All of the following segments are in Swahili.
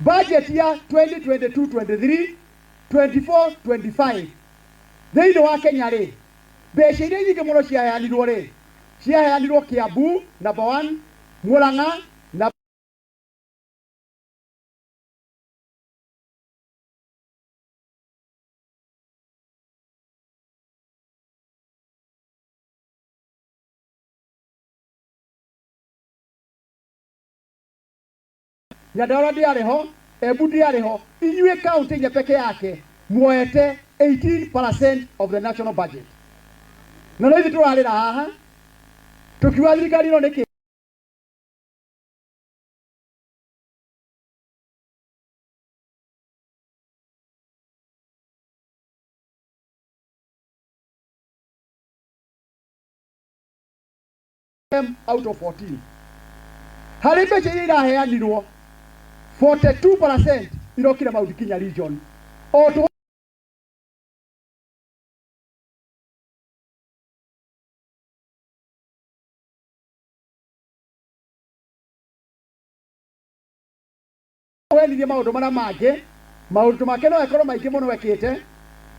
budget ya 2022-23 24-25 thĩinĩ wa Kenya rĩ mbeca iria nyingĩ mũno ciaheanirwo rĩ ciaheanirwo Kiambu number 1, Murang'a na Nyandarua ndiarĩ ho, Embu ndiarĩ ho, inyuĩ county nya peke yake muoete 18% of the national budget. Na rĩu tũrarĩra haha tukiuga thirikari ĩno nĩkĩ out of 14 harĩ mbeca iria iraheanirwo 42% irokire Mount Kenya region. O wenirie maundu mara mangĩ maundu make no ekorwo maingĩ mũno wekĩte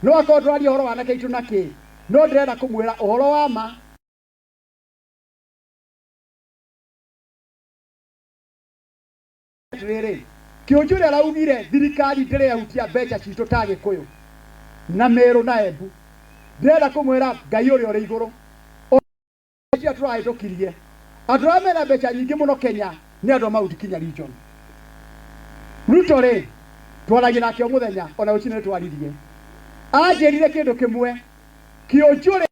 no akorwo ndũraria ũhoro wa nake itu nake no ndĩrenda kũmwĩra ũhoro wa ma rĩrĩ Kĩũnjũ ũrĩa araugire thirikari ndĩrehutia mbeca citũ ta Gĩkũyũ na Meru na Embu ndĩrenda kũmwĩra Ngai ũrĩa ũrĩ igũrũ cia tũrahĩtũkirie andũ arĩa mena mbeca nyingĩ mũno Kenya nĩ andũ a Mount Kenya region. Ruto rĩ twaragia nake o mũthenya ona ũcinĩ twaririe anjĩrire kĩndũ kĩmwe Kĩũnjũ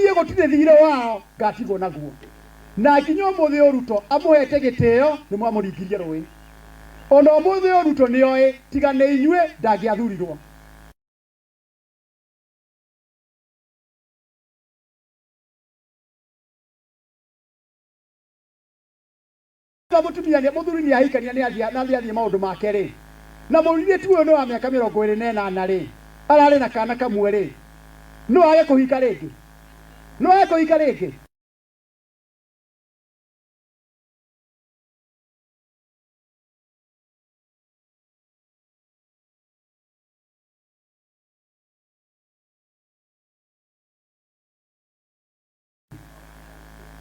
niĩ gũtirĩ thirĩ wao ngatigwo naguo na nginya ũmũthĩ Ruto amũhete gĩtĩo nĩ mwamũringirie rũĩ ona ũmũthĩ Ruto nĩoĩ tiga nĩ inyuĩ ndangĩathurirwo. Mutumia nĩ mũthuri nĩ ahikania nĩ athiĩ maũndũ make rĩ na mũirĩtu ũyũ nĩ wa mĩaka 28 rĩ ararĩ na kana kamwe rĩ no age kũhika rĩngĩ no age kũhika rĩngĩ.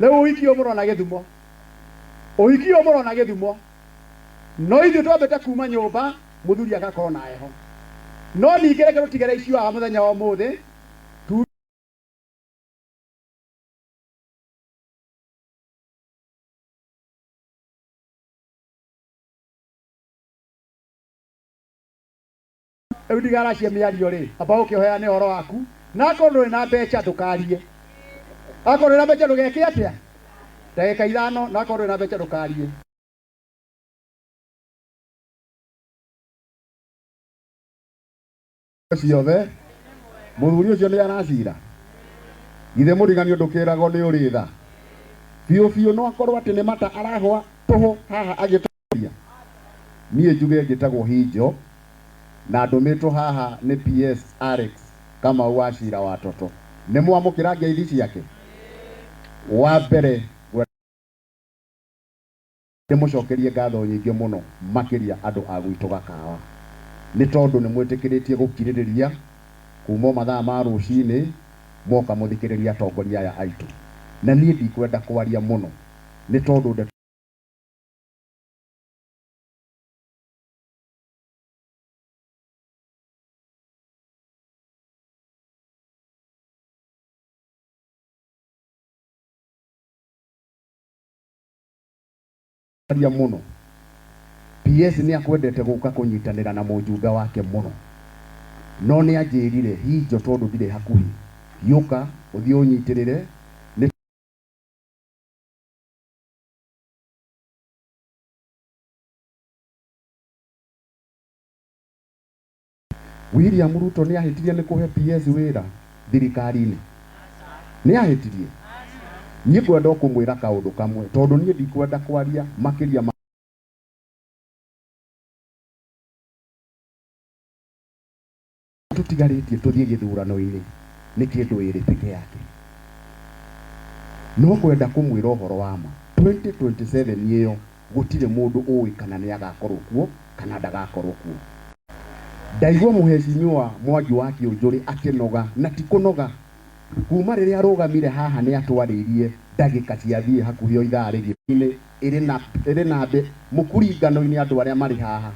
Rĩu ũhiki ũmũrona Gĩthumo ũhiki ũmũrona Gĩthumo no ithuĩ twambĩte kuma nyũmba mũthuri agakorwo na heho no ningĩ reke tũtigere icio wa mũthenya wa ũmũthĩ rĩu ndigaracia mĩario rĩ amba ũkĩheane ũhoro waku na akorwo ndũrĩ na mbeca ndũkarie akorwo ndũrĩ na mbeca ndũgeke atĩa ndagĩka 5 na akorwo ndũrĩ na mbeca ndũkarie. Ciothe mũthuri ũcio nĩ aracira githĩ mũriganio ndũkĩragwo nĩ ũrĩ tha biũ no akorwo atĩ nĩ mata arahwa tũhũ haha agĩtũria. Niĩ njuge ngĩtagwo Hinjo na ndũmĩtwo haha nĩ PS Alex Kamau wa Cira wa Toto nĩ mwamũkĩra ngeithi ciake wa mbere ndĩmũcokerie ngatho nyingĩ mũno makĩria andũ a gwitũ Gakawa nĩ tondũ nĩ mwĩtĩkĩrĩtie gũkirĩrĩria kuma mathaa ma rũcinĩ moka mũthikĩrĩria atongoria aya aitũ na niĩ ndikwenda kwaria mũno nĩ tondũ mũno PS nĩ akwendete gũka kũnyitanĩra na mũjumbe wake mũno no nĩ anjĩrire Hinjo tondũ ndirĩ hakuhĩ gĩũka ũthiĩ ũnyitĩrĩre William Ruto nĩ ahĩtirie nĩ kũhe PS wĩra thirikari-inĩ nĩ ahĩtirie. Niĩ ngwenda kũmwĩra kaũndũ kamwe tondũ niĩ ndikwenda kwaria makĩria tutigarĩtie tũthiĩ gĩthurano-inĩ nĩ kĩndũ ĩrĩ peke yake no kwenda kumwira uhoro wa ma 2027 iyo gutire mundu uwi kana ni agakorwo kuo kana ndagakorwo kuo. Ndaigua muheshimiwa Mwangi wa Kĩũnjũrĩ akinoga na ti kunoga kuma riria arugamire haha ni atwaririe ndagika ciathie hakuhi o ithaa rĩgĩ iri na mukuringano-ini andu aria mari haha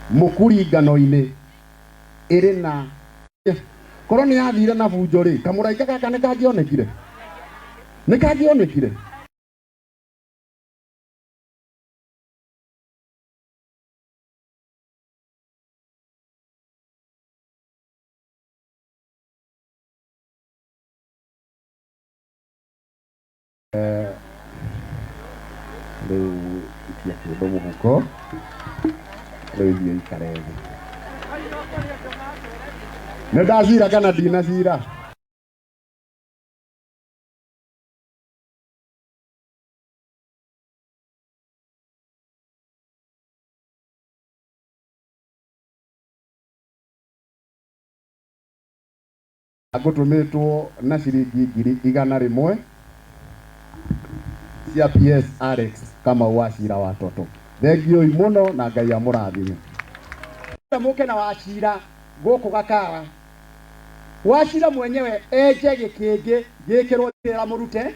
mukuringano-ini iri na korwo ni yathire na bunjo ri kamuraika gaka nikangionekire rĩu ikia kĩndũ mũhuko rĩu irio ikare thĩ. Nĩ ndacira kana ndinacira? Agũtũmĩtwo na ciringi 100 cia PS Alex kama Wachira watoto. Thengio muno na Ngai amũrathime. Muke na Wachira gũkũ Gakara. Wachira mwenyewe eje gĩkĩngĩ gĩkĩrwo kĩra mũrute.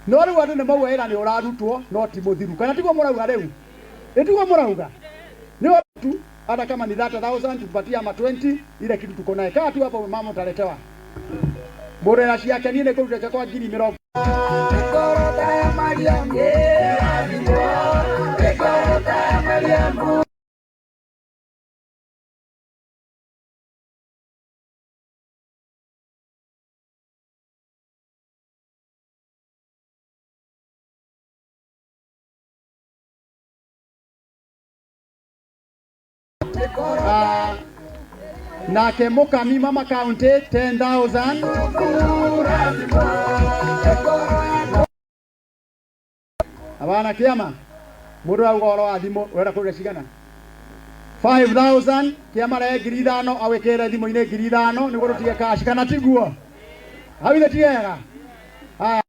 No rĩu andũ nĩ mauga ĩra nĩ ũrarutwo no ti mũthiru. Kana tiguo mũrauga rĩu? Tiguo mũrauga? Nĩ tu hata kama ni 30,000 tupatia ma 20 ile kitu tuko naye. Kaa tu hapo mama utaletewa. Bora na ciake ni kũruta kwa 20,000. Nake Mukami mama county 10,000. Abana kiama mundu wa ugoro wa thimo wera kuria cigana 5,000 kiama re 5,000 awekere thimo-ini 5,000 niguo tutige cash kana tiguo awile tigega. Haya,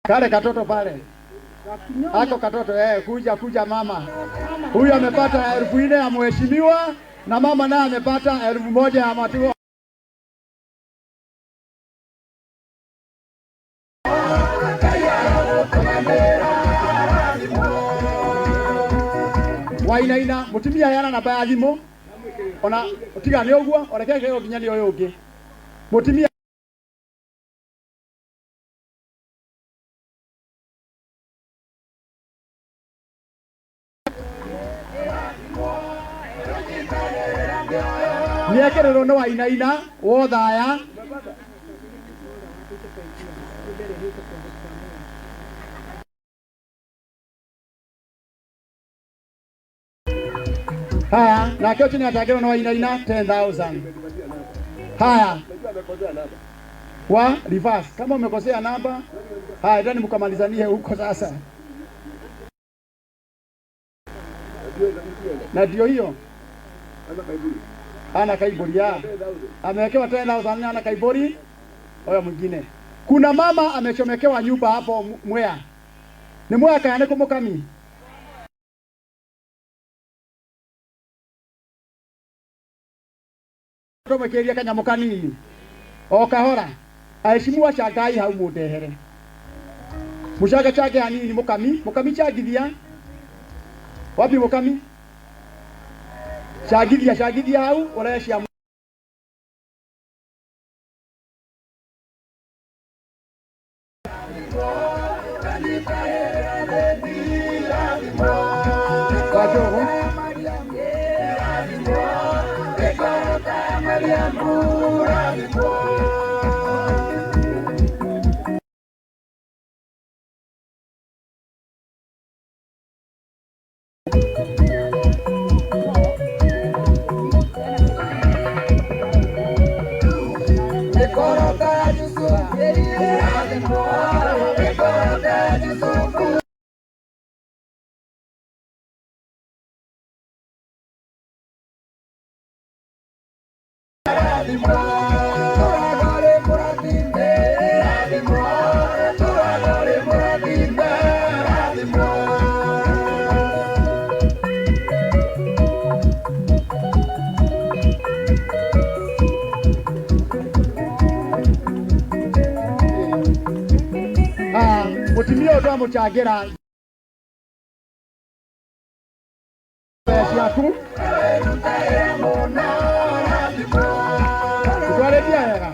kale katoto pale ako katoto kuja mama huyu amepata 4,000 ya mheshimiwa na mama naye amepata 1,000 ya matiwa. Wainaina mutumia yana na baya thimo ona tiga ni uguo orekeke nginya ni uyu ungi mutumia niekerero no Wainaina wo thaya haya na kio chini atakero no Wainaina 10,000. Haya wa reverse kama umekosea namba haya ndani mkamalizanie huko sasa na ndio hiyo ana kaiburi ya amewekewa 10,000 ana kaiburi. Oya mwingine kuna mama amechomekewa nyumba hapo Mwea ni Mwea kayane kumukami tomekeria kanyamukanini o kahora aheshimiwa Chagai hau mudehere mushaga chake hanini mukami chagithia wapi mukami shagithia hau oresha Mutimio ndo amuchagira yaku twale biaga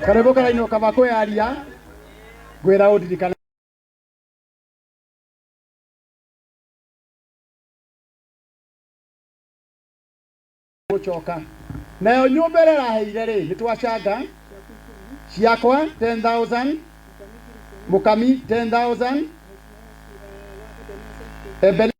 karibu karaino kabako yaria gwira udirikana gucoka nayo nyumbere raheire ri nitwacanga ciakwa 10,000 mukami 10,000 ebele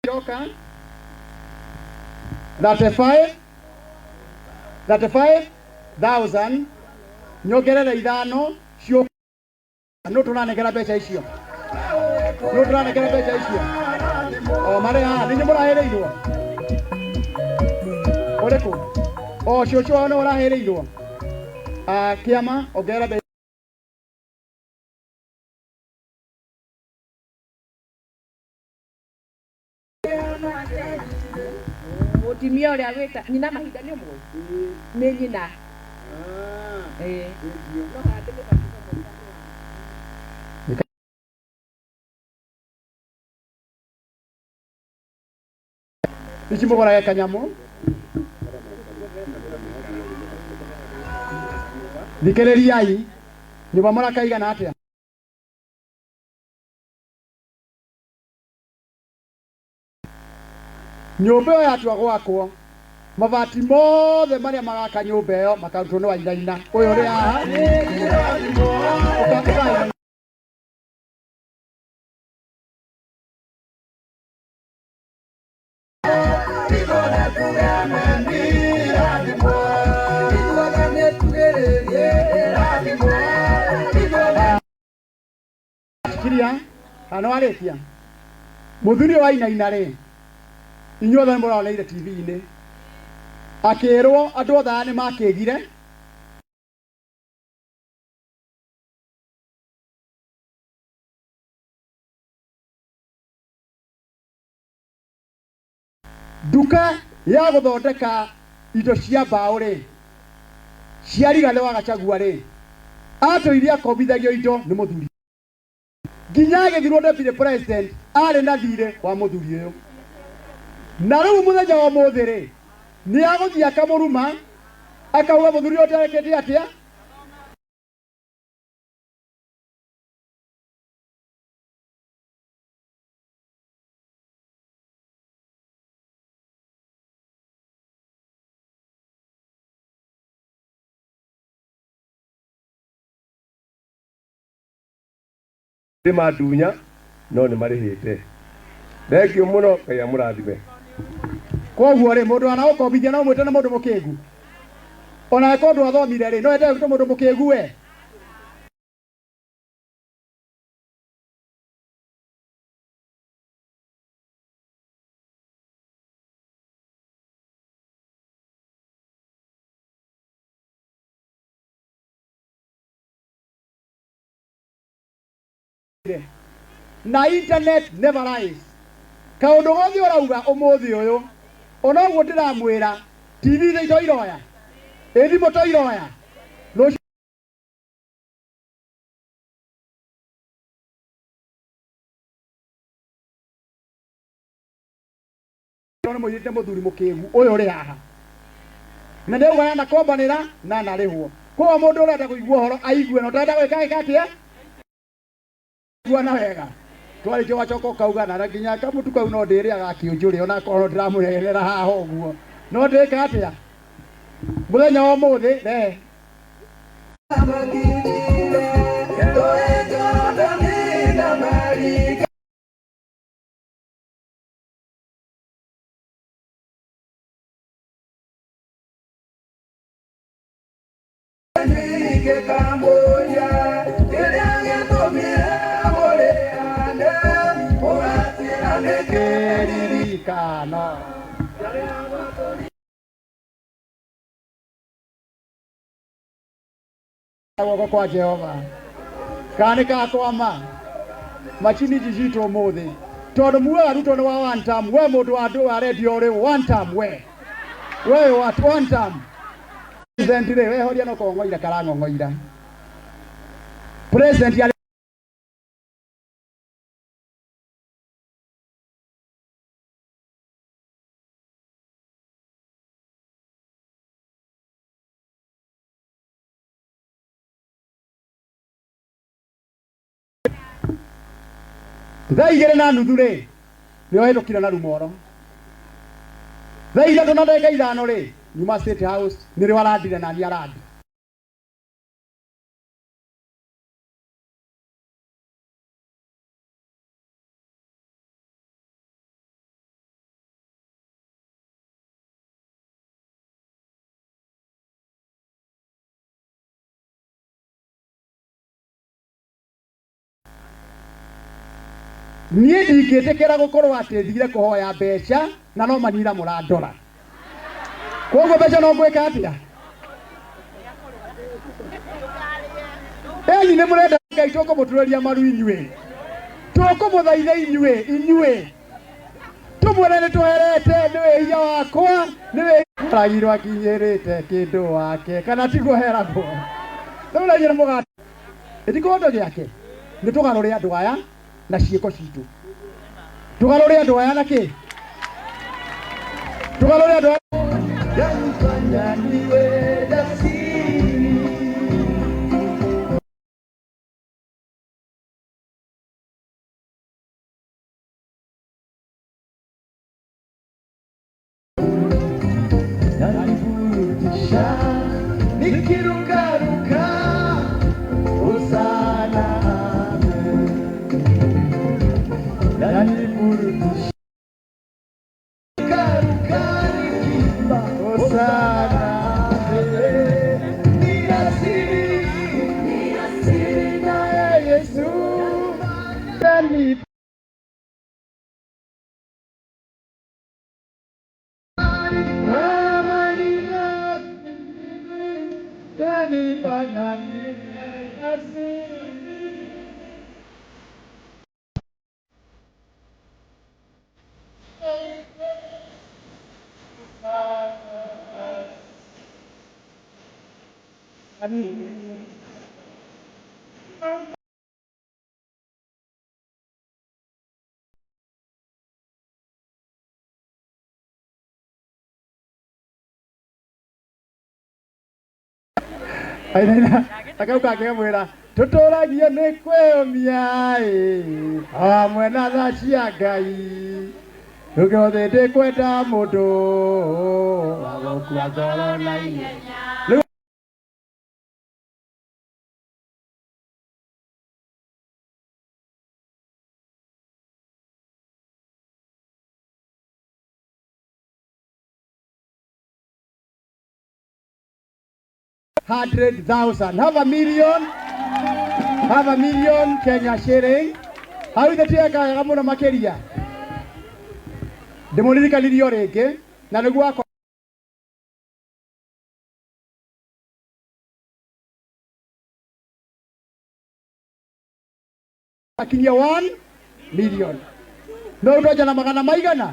yoka 35,000 nyogerera ithano cio no turanegera beca icio no turanegera beca icio o mare ha ninyi murahereirwo oreku o cio no murahereirwo kiama ogera beca mutimia uria wita nyina mahinda ni mwe ni nyina no handike ici mugora ya kanyamu thikereriai nyumba marakaigana atia nyumba yo yatua gwakwo mabati mothe maria magaka nyumba yo makarutwo ni Wainaina uyu ri haha kiria hano aretia muthuri wa Wainaina ri inyuothe muraoneire TV-ini akirwo andu othe ni makigire duka ya guthondeka indo cia mbaũ ri ciarigathe wa Gachagua ri atũire akombithagio indo ni muthuri nginya agithirwo deputy president ari na thire wa muthuri uyu na riu muthenya wa muthi ri ni aguthia kamuruma akauga muthuri otarekete atia Rima dunya no ni marihite thengio muno Ngai amurathime koguo ri mundu ana ukombithia no mwite na mundu mukigu ona kondu athomire ri no ende gwita mundu mukigu we na internet never lies kaundu gothe urauga umuthi uyu ona guo ndiramwira TV ile itoiroya ethimo toiroya no mwite muthuri mukigu uyu uri haha na ndauga yana kombanira na narihwo kwa mundu urenda kuigua horo aigue no ndenda gwika ikatia na wega twari kyo wachoko kauga na nginya kamutu kau no ndiri agakiunjuri ona korwo ndiramurerera haha uguo no ndika atia muthenya wa muthi re Nike kamoja Kirange tumie Moleane Ugatia nekeririkana Wako kwa Jehova Kanika kwama Machini jijito mothe Todo muwa ruto na one time We modu adu wa radio re one time we what one time President re we horia no ko ngoira karango ngoira President ya Thaigere na nuthu ri nio hetukire na rumoro Thaigere tuna ndeka ithano ri Nyuma State House niri waradire na ni aradi Niĩ ndingĩtĩkĩra gũkorwo atĩ thire kũhoya mbeca na no manyira mũrandora Koguo mbeca no ngwĩka atĩa Eni nĩ mũrenda Ngai tũkũmũturĩria maru inyuĩ tũkũmũthaitha inyuĩ tũmwĩre nĩ tũherete nĩwe hinya wakwa nĩwe ragirwo akinyĩrĩte kĩndũ wake kana ti kũheragwo rĩu na nyĩra mũgate ĩtikũndũ gĩake nĩ tũgarũre andũ aya na ciĩko citũ tũgarũre andũ aya na kĩ tũgarũre andũ aya yanifanya niwe jasiri yaniburudisha nikirukaruka usana yaniburudisha Aina akauka akemwira tuturagie ni kwĩyũmia hamwe na tha cia Ngai Tugiothe ndikwenda mũndũ wa gũkua ngoro na ihenya $100,000 have a million Kenya shilling how is the tiaka gamuna makeria ndimũririkanirio rĩngĩ na nĩguo akwa akinyia 1 million no ndoja na magana maigana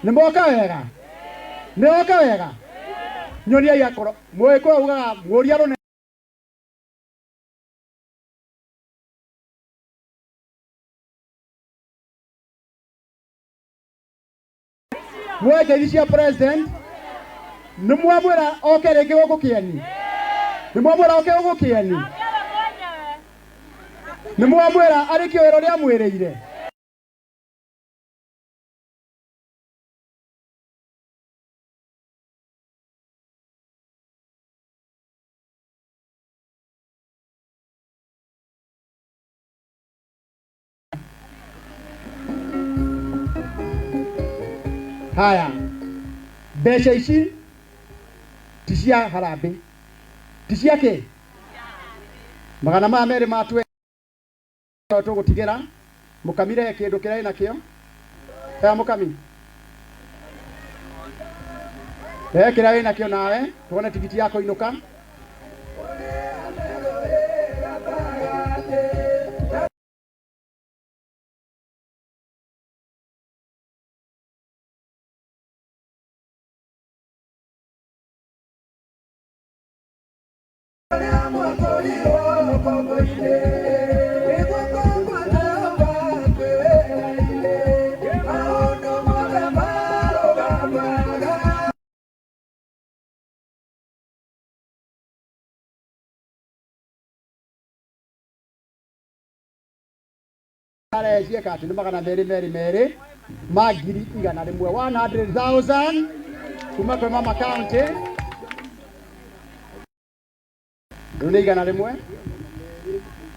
nĩmoka wega nyonia yakoro mweko ugaga mũria rũne mweke cia president nimwamwĩra oke rĩngĩ gũkũkĩani nimwamwĩra oke gũkũkĩani nimwamwĩra arĩ kĩoero rĩa mwĩrĩire Haya, mbeca ici ti cia harambĩ ticiake magana ma mere matwe to gutigera mukamire kindu kirai nakio mukami kirai nakio nawe tuone tigiti yako inuka Cie kati ni magana meri magiri igana rimwe 100,000 kuma kwa mama county ndio igana rimwe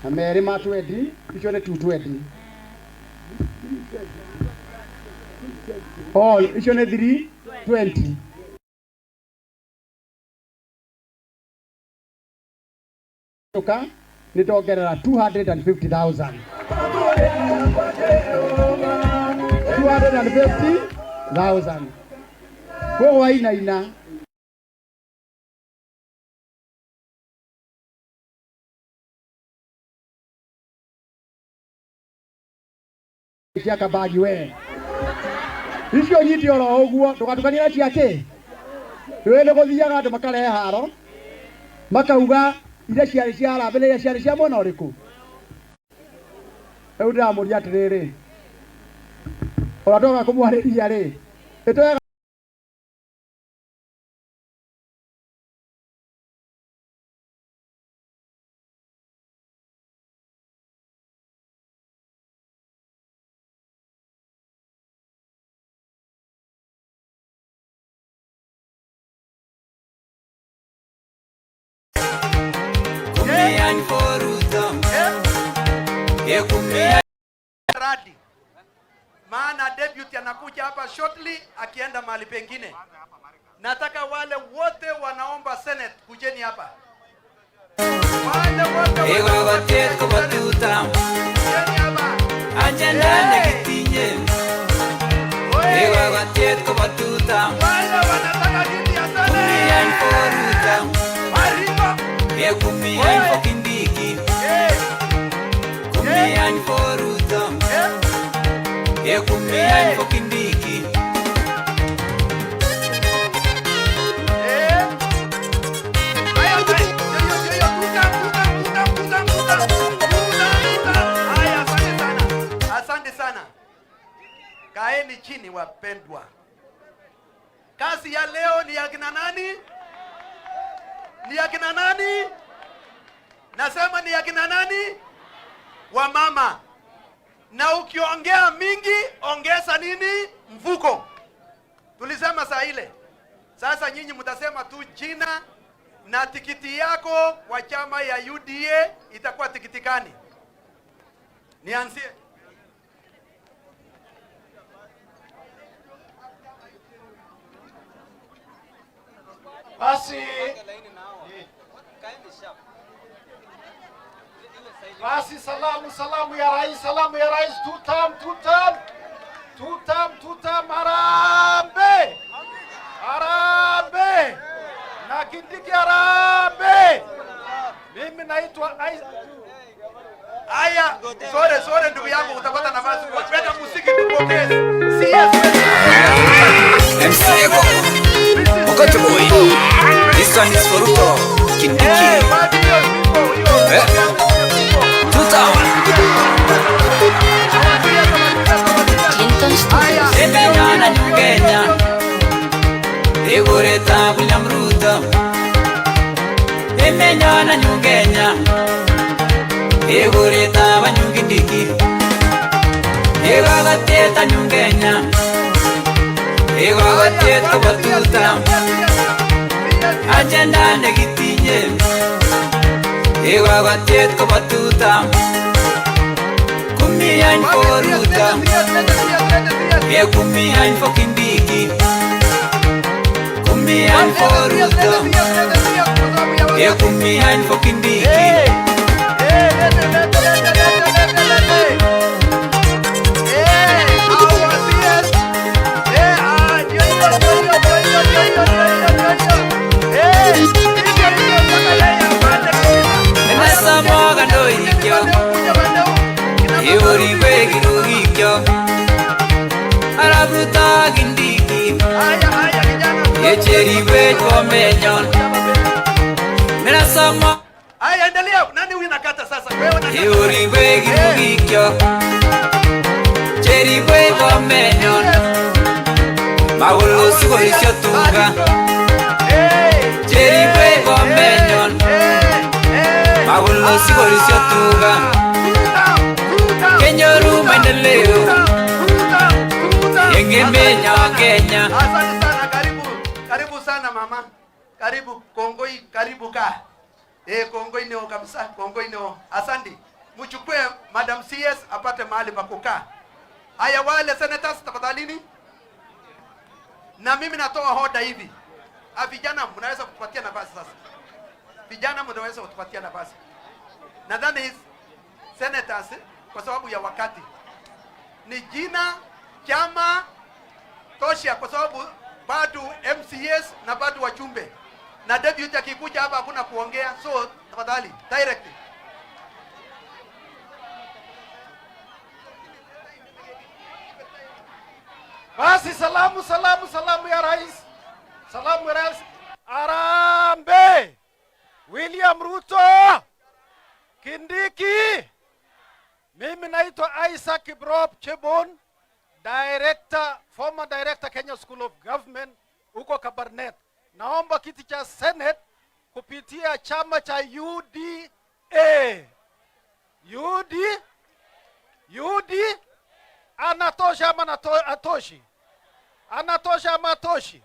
na meri ma 20 icio ni 220 icio ni 320 toka nitogerera 250,000 250,000 kwa waina kia kabagi we icio nyiti oro oguo ndugatukanira ciake twende guthiaga andu makarehe haro makauga ire ciari cia arambere iria ciari cia mwena uriku riu ndiramuria atiriri ora toga kumwariria ri itoga radi. Maana deputy anakuja hapa shortly akienda mahali pengine. Nataka wale wote wanaomba Senate kujeni hapa. Wale wote wanataka kiti ya Asante sana. Kaeni chini wapendwa. Kazi ya leo ni ya kina nani? Ni ya kina nani? Nasema ni ya kina nani? Wamama. Na ukiongea mingi, ongeza nini? Mfuko. Tulisema saa ile. Sasa nyinyi mtasema tu jina na tikiti yako kwa chama ya UDA itakuwa tikiti gani? Nianzie. Basi salamu ya rais, tutam, Harambee, na Kindiki harambee. Mimi naitwa Aya, sore ndugu yangu utapata nafasi. Weka muziki tupokee. CS MCEGO Mokoto boy. This one is for Ruto Kindiki. Emenyana nyungenya Egoreta William Ruto. Emenyana nyungenya Egoreta Banyungindiki. Egagateta nyungenya Egagateta batuta. Agenda negitinye Egagateta batuta. Kumian for Ruto. Kumian for Kindiki. Kumian for Ruto. Ekumi hain for Kindiki. Nasa moga ndo ikyo. Yori begi ndo ikyo. Arabuta Kindiki. Yecheri bego menyon. Nasa moga. Haya, endelea. Nani huyu nakata sasa? Wewe unakata. Yori begi ndo ikyo. Cheri bego menyon. Magulo sugo isyo tunga. Cheri bego menyon. Magulo sugo isyo tunga. Kenyoru maendeleo. Yenge menya Kenya. Asante sana, karibu. Karibu sana mama. Karibu Kongoi, karibu ka. Kongoi ndio kabisa, Kongoi ndio. Asante. Mchukue Madam CS apate mahali pa kukaa. Haya, wale senators tafadhalini. Na mimi natoa hoda hivi. Vijana mnaweza kutupatia nafasi sasa. Vijana mnaweza kutupatia nafasi. Nadhani senators kwa sababu ya wakati ni jina chama tosha, kwa sababu bado MCS na bado wachumbe na deputy akikuja hapa hakuna kuongea, so tafadhali direct. Basi salamu ya rais. Salamu ya rais. Arambe. William Ruto. Kindiki. Mimi naitwa Isaac Kiprop Chebon, former director Kenya School of Government huko Kabarnet. Naomba kiti cha Senate kupitia chama cha UDA. UD anatosha ama atoshi? Anatosha ama atoshi?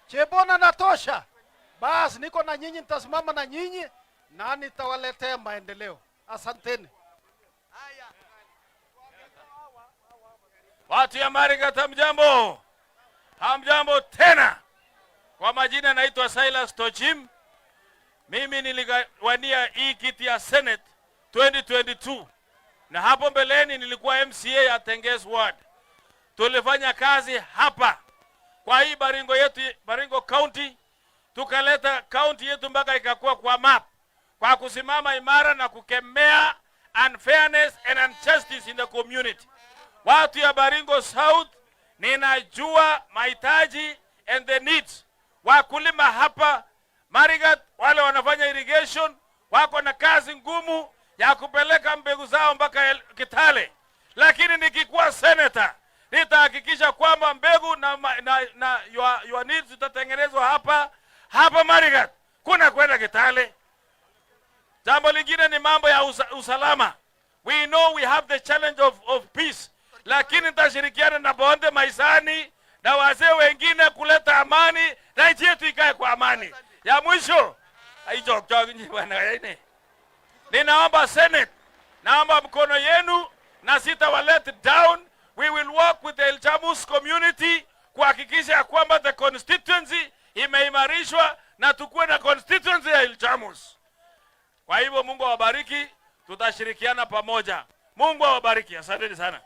Chebon anatosha? Basi niko na nyinyi, nitasimama na nyinyi na nitawaletea maendeleo. Asanteni. Watu ya Marigat, hamjambo? Hamjambo tena. Kwa majina naitwa Silas Tochim. Mimi niliwania hii kiti ya Senate 2022. Na hapo mbeleni nilikuwa MCA ya Tenges Ward. Tulifanya kazi hapa kwa hii Baringo yetu, Baringo County. Tukaleta county yetu mpaka ikakuwa kwa map, kwa kusimama imara na kukemea unfairness and injustice in the community. Watu ya Baringo South, ninajua mahitaji and the needs. Wakulima hapa Marigat wale wanafanya irrigation wako na kazi ngumu ya kupeleka mbegu zao mpaka Kitale. Lakini nikikuwa senator nitahakikisha kwamba mbegu na your needs zitatengenezwa hapa Marigat. Kuna kwenda Kitale. Jambo lingine ni mambo ya usalama. We know we have the challenge of peace. Lakini nitashirikiana na bonde maisani na wazee wengine kuleta amani na nchi yetu ikae kwa amani. Ya mwisho, ninaomba Senate, naomba mkono yenu na sitawa let down. We will work with the Ilchamus community kuhakikisha kwamba the constituency imeimarishwa na tukue na constituency ya Ilchamus. Kwa hivyo Mungu awabariki, tutashirikiana pamoja. Mungu awabariki. Asante sana.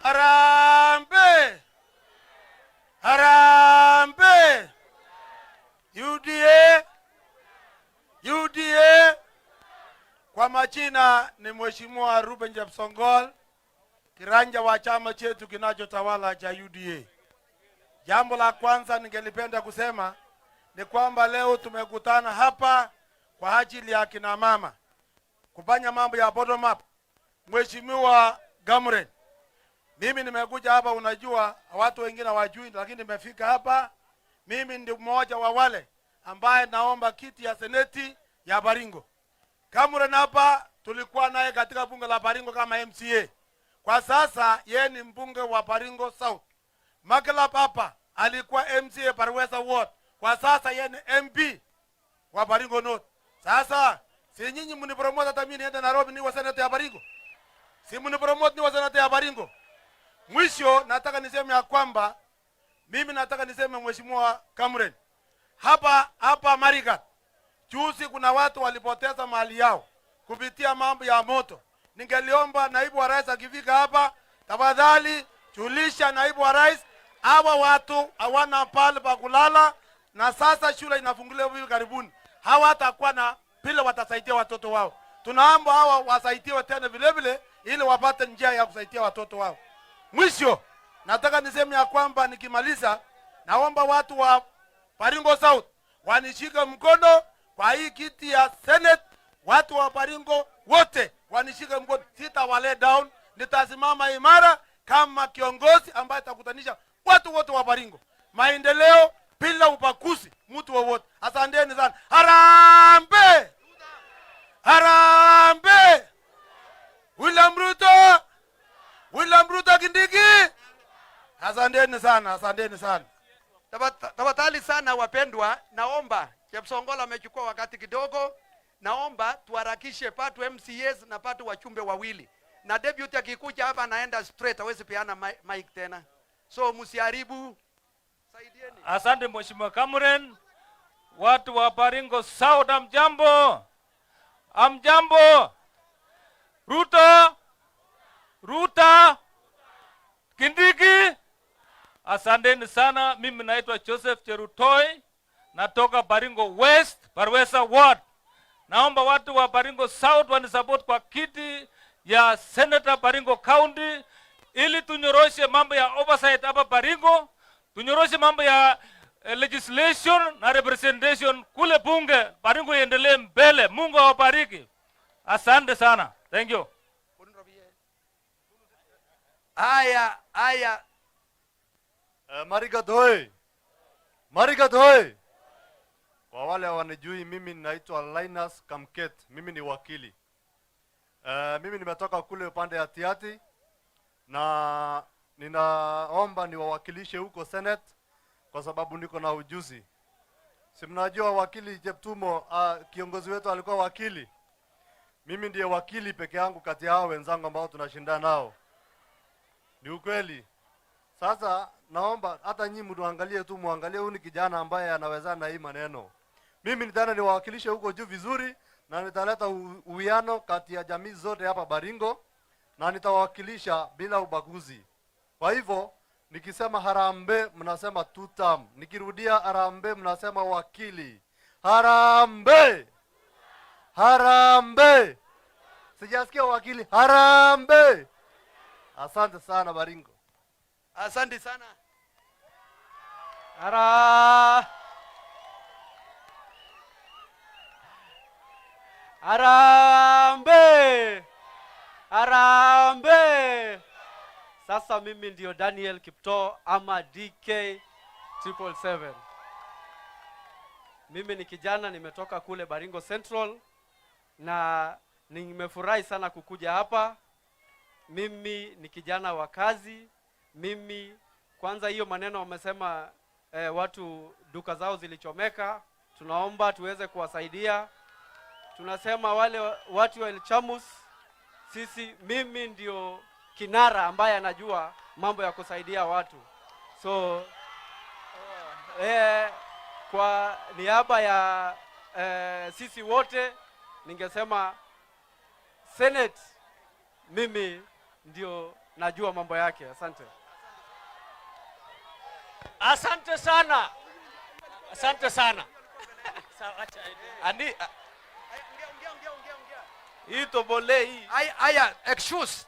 Harambe! Harambe! UDA. Kwa majina ni Mheshimiwa Ruben Jepsongol, kiranja wa chama chetu kinachotawala cha UDA. Jambo la kwanza ningelipenda kusema ni kwamba leo tumekutana hapa kwa ajili ya kina mama kufanya mambo ya bottom up. Mheshimiwa Gamren, mimi nimekuja hapa, unajua watu wengine hawajui, lakini nimefika hapa. Mimi ndi mmoja wa wale ambaye naomba kiti ya seneti ya Baringo. Gamren hapa tulikuwa naye katika bunge la Baringo kama MCA. Kwa sasa yeye ni mbunge wa Baringo South. Makelap hapa alikuwa MCA Parwesa Ward. Kwa sasa yeye ni MP wa Baringo North. Sasa si nyinyi mnipromote hata mimi niende Nairobi niwe seneta ya Baringo? Si mnipromote niwe seneta ya Baringo? Mwisho nataka niseme ya kwamba Mimi nataka niseme Mheshimiwa Cameron, hapa Marigat juzi kuna watu walipoteza mali yao kupitia mambo ya moto. Ningeliomba naibu wa rais akifika hapa, tafadhali julisha naibu wa rais, hawa watu hawana pale pa kulala, na sasa shule inafunguliwa hivi karibuni. Hawa hatakuwa na pile watasaidia watoto wao. Tunaomba hawa wasaidiwe tena vile vile ili wapate njia ya kusaidia watoto wao. Mwisho nataka niseme ya kwamba nikimaliza, naomba watu wa Baringo South wanishike mkono kwa hii kiti ya Senate. Watu wa Baringo wote wanishike mkono, sitawale down, nitasimama imara kama kiongozi ambaye atakutanisha watu wote wa Baringo. Maendeleo bila ubaguzi mtu wowote. Asanteni sana. Harambe! Harambe! William Ruto Kindiki. Asanteni sana, asanteni sana. Tafadhali sana wapendwa, naomba Chepsongola amechukua wakati kidogo. Naomba tuharakishe patu MCAs na patu wachumbe wawili. Na deputy akikuja hapa anaenda straight, hawezi peana mic tena. So msiharibu. Saidieni. Asante Mheshimiwa Cameron. Watu wa Baringo South, amjambo. Amjambo. Ruta Kindiki. Asanteni sana. Mimi naitwa Joseph Cherutoi, natoka Baringo West, Barwesa Ward. Naomba watu wa Baringo South wanisupport kwa kiti ya Senator Baringo County ili tunyoroshe mambo ya oversight hapa Baringo, tunyoroshe mambo ya legislation na representation kule bunge. Baringo iendelee mbele. Mungu awabariki. Asante sana. Thank you. Aya. Marigat hoye. Marigat hoye. Kwa wale wanijui, mimi naitwa Linus Kamket. Mimi ni wakili. Mimi nimetoka kule upande ya Tiati na ninaomba niwawakilishe huko Senate kwa sababu niko na ujuzi. Si mnajua wakili Jeptumo, kiongozi wetu alikuwa wakili. Mimi ndiye wakili peke yangu kati ya hao wenzangu ambao tunashindana nao. Ni ukweli. Sasa naomba hata nyinyi muangalie tu, muangalie huyu ni kijana ambaye anaweza na hii maneno. Mimi nitana niwawakilishe huko juu vizuri na nitaleta uwiano kati ya jamii zote hapa Baringo na nitawakilisha bila ubaguzi. Kwa hivyo nikisema harambe mnasema tutam, nikirudia harambe mnasema wakili. Harambe! Harambe! Sijasikia wakili. Harambe! Asante sana Baringo. Asante sana. Harambe! Harambe! Sasa mimi ndio Daniel Kipto ama DK 777. Mimi ni kijana, nimetoka kule Baringo Central na nimefurahi sana kukuja hapa. Mimi ni kijana wa kazi. Mimi kwanza hiyo maneno wamesema watu duka zao zilichomeka, tunaomba tuweze kuwasaidia. Tunasema wale watu wa Elchamus, mimi ndio kinara ambaye anajua mambo ya kusaidia watu. So kwa niaba ya sisi wote ningesema Senate mimi ndio najua mambo yake. Asante. Asante sana. Asante sana. Ongea. Hii tobole hii. Aya, excuse,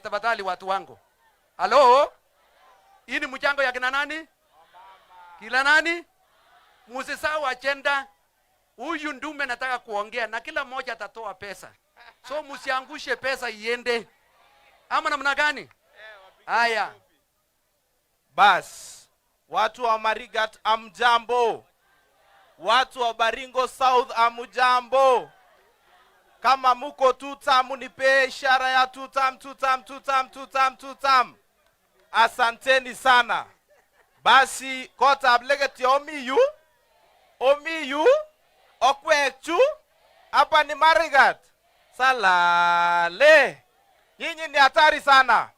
tafadhali watu wangu. Hello? Hii ni mchango ya kina nani? Kila nani? Musisahau agenda. Huyu ndume nataka kuongea na kila mmoja atatoa pesa. So msiangushe pesa iende. Ama namna gani? Haya. Bas, watu wa Marigat amjambo. Watu wa Baringo South amjambo. Kama muko tutam nipe ishara ya tutam. Asanteni sana. Basi kota ablegeti omiyu okwechu hapa ni Marigat. Salale. Nyinyi ni hatari sana.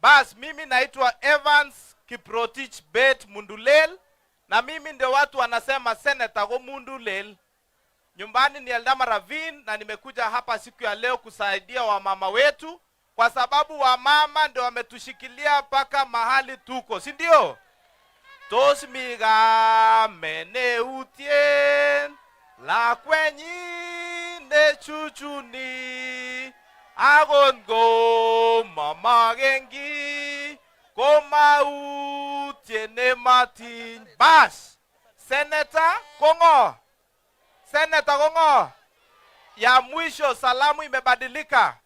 Bas, mimi naitwa Evans Kiprotich Bet Mundulel, na mimi ndio watu wanasema Senator go Mundulel. Nyumbani ni Eldama Ravine, na nimekuja hapa siku ya leo kusaidia wamama wetu, kwa sababu wamama ndio wametushikilia mpaka mahali tuko, si ndio? Tosmiga mene utien la kwenyine chuchuni agongo mama gengi koma utiene matin. Bas Senator Kongo, Senator Kongo, ya mwisho salamu imebadilika.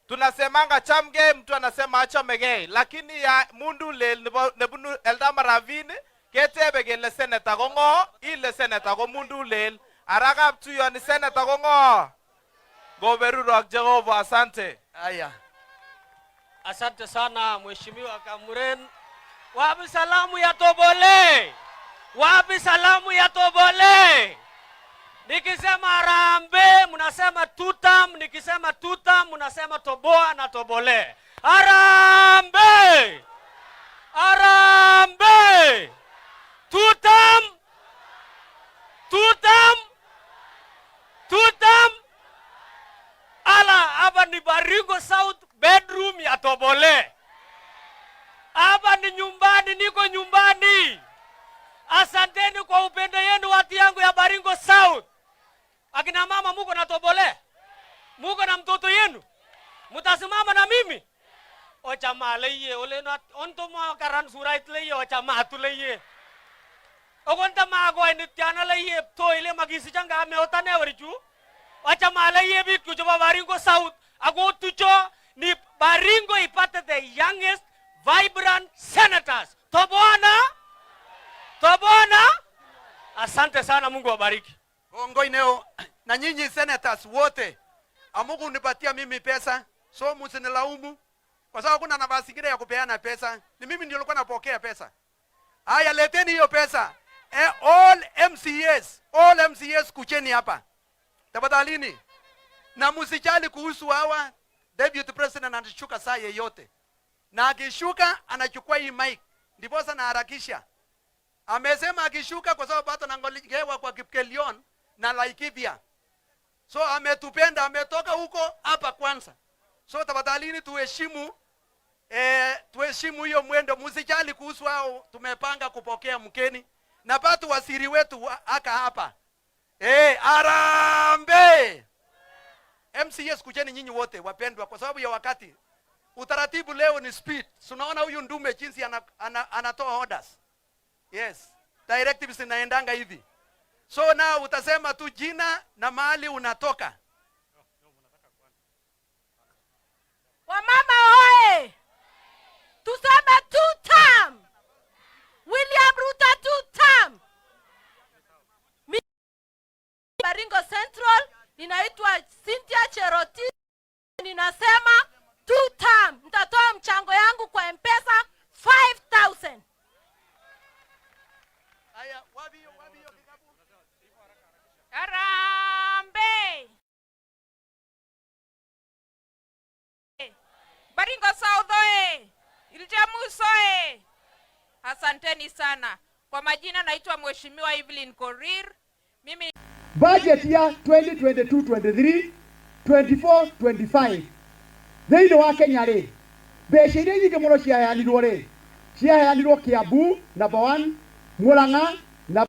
Tunasemanga chamge, mtu anasema achomege, lakini ya Mundulel nebunu Eldama Ravine ketebe gele Senator Kongo, ile Senator go Mundulel aragap tuyo ni Senator Kongo. Goberuro Jehova, asante. Haya. Asante sana Mheshimiwa Kamuren. Wapi salamu ya Tobole? Wapi salamu ya Tobole? Nikisema Harambee mnasema tutam, nikisema tutam mnasema Toboa na Tobole. Harambee! Harambee! Tutam! Tutam! Tutam! Ala, hapa ni Baringo South bedroom ya Tobole. Hapa ni nyumbani, niko nyumbani. Asanteni kwa upendo yenu watu yangu ya Baringo South. Akina mama muko na Tobole? Muko na mtoto yenu? Mutasimama na mimi? O chama leye, ole na onto mo karan surait leye, o chama tu leye. O konta mago ni tiana leye, to ile magisi changa ame otane warichu. O chama leye bi kujoba Baringo South. Ago tucho ni Baringo ipate the youngest vibrant senators. Tobona? Tobona? Asante sana, Mungu wabariki. Kongo ineo, na nyinyi senators wote, amugu nipatia mimi pesa, so msinilaumu. Kwa sababu kuna nafasi ingine ya kupeana pesa, ni mimi ndio nilikuwa napokea pesa. Haya, leteni hiyo pesa. All MCAs kucheni hapa. Tafadhalini. Na msijali kuhusu hawa, Deputy President anashuka saa yeyote. Na akishuka, anachukua hii mic. Ndiposa na harakisha. Amesema akishuka kwa sababu hata nangolewa kwa Kipkelion na Laikipia. So ametupenda, ametoka huko hapa kwanza. So tafadhalini tuheshimu hiyo mwendo. Msijali kuhusu hao, tumepanga kupokea mkeni. Na batu wasiri wetu aka hapa. Harambee! MCS kujeni nyinyi wote wapendwa, kwa sababu ya wakati. Utaratibu leo ni speed. Tunaona huyu ndume jinsi anatoa orders. Yes, directives inaendanga hivi. So now utasema tu jina na mahali unatoka. Wamama hoye! Tuseme two-term! William Ruto two-term! Baringo Central, ninaitwa Cynthia Cheroti. Ninasema two-term. Nitatoa mchango yangu kwa M-Pesa 5,000. Haya, wapi hiyo kikapu? Harambee! Baringo South oye! Iljamus oye! Asanteni sana. Kwa majina naitwa Mheshimiwa Evelyn Korir. Mimi budget ya 2022-23 24-25 thĩinĩ wa Kenya rĩ mbeca iria nyingĩ mũno ciaheanirwo Kiambu number 1, Murang'a na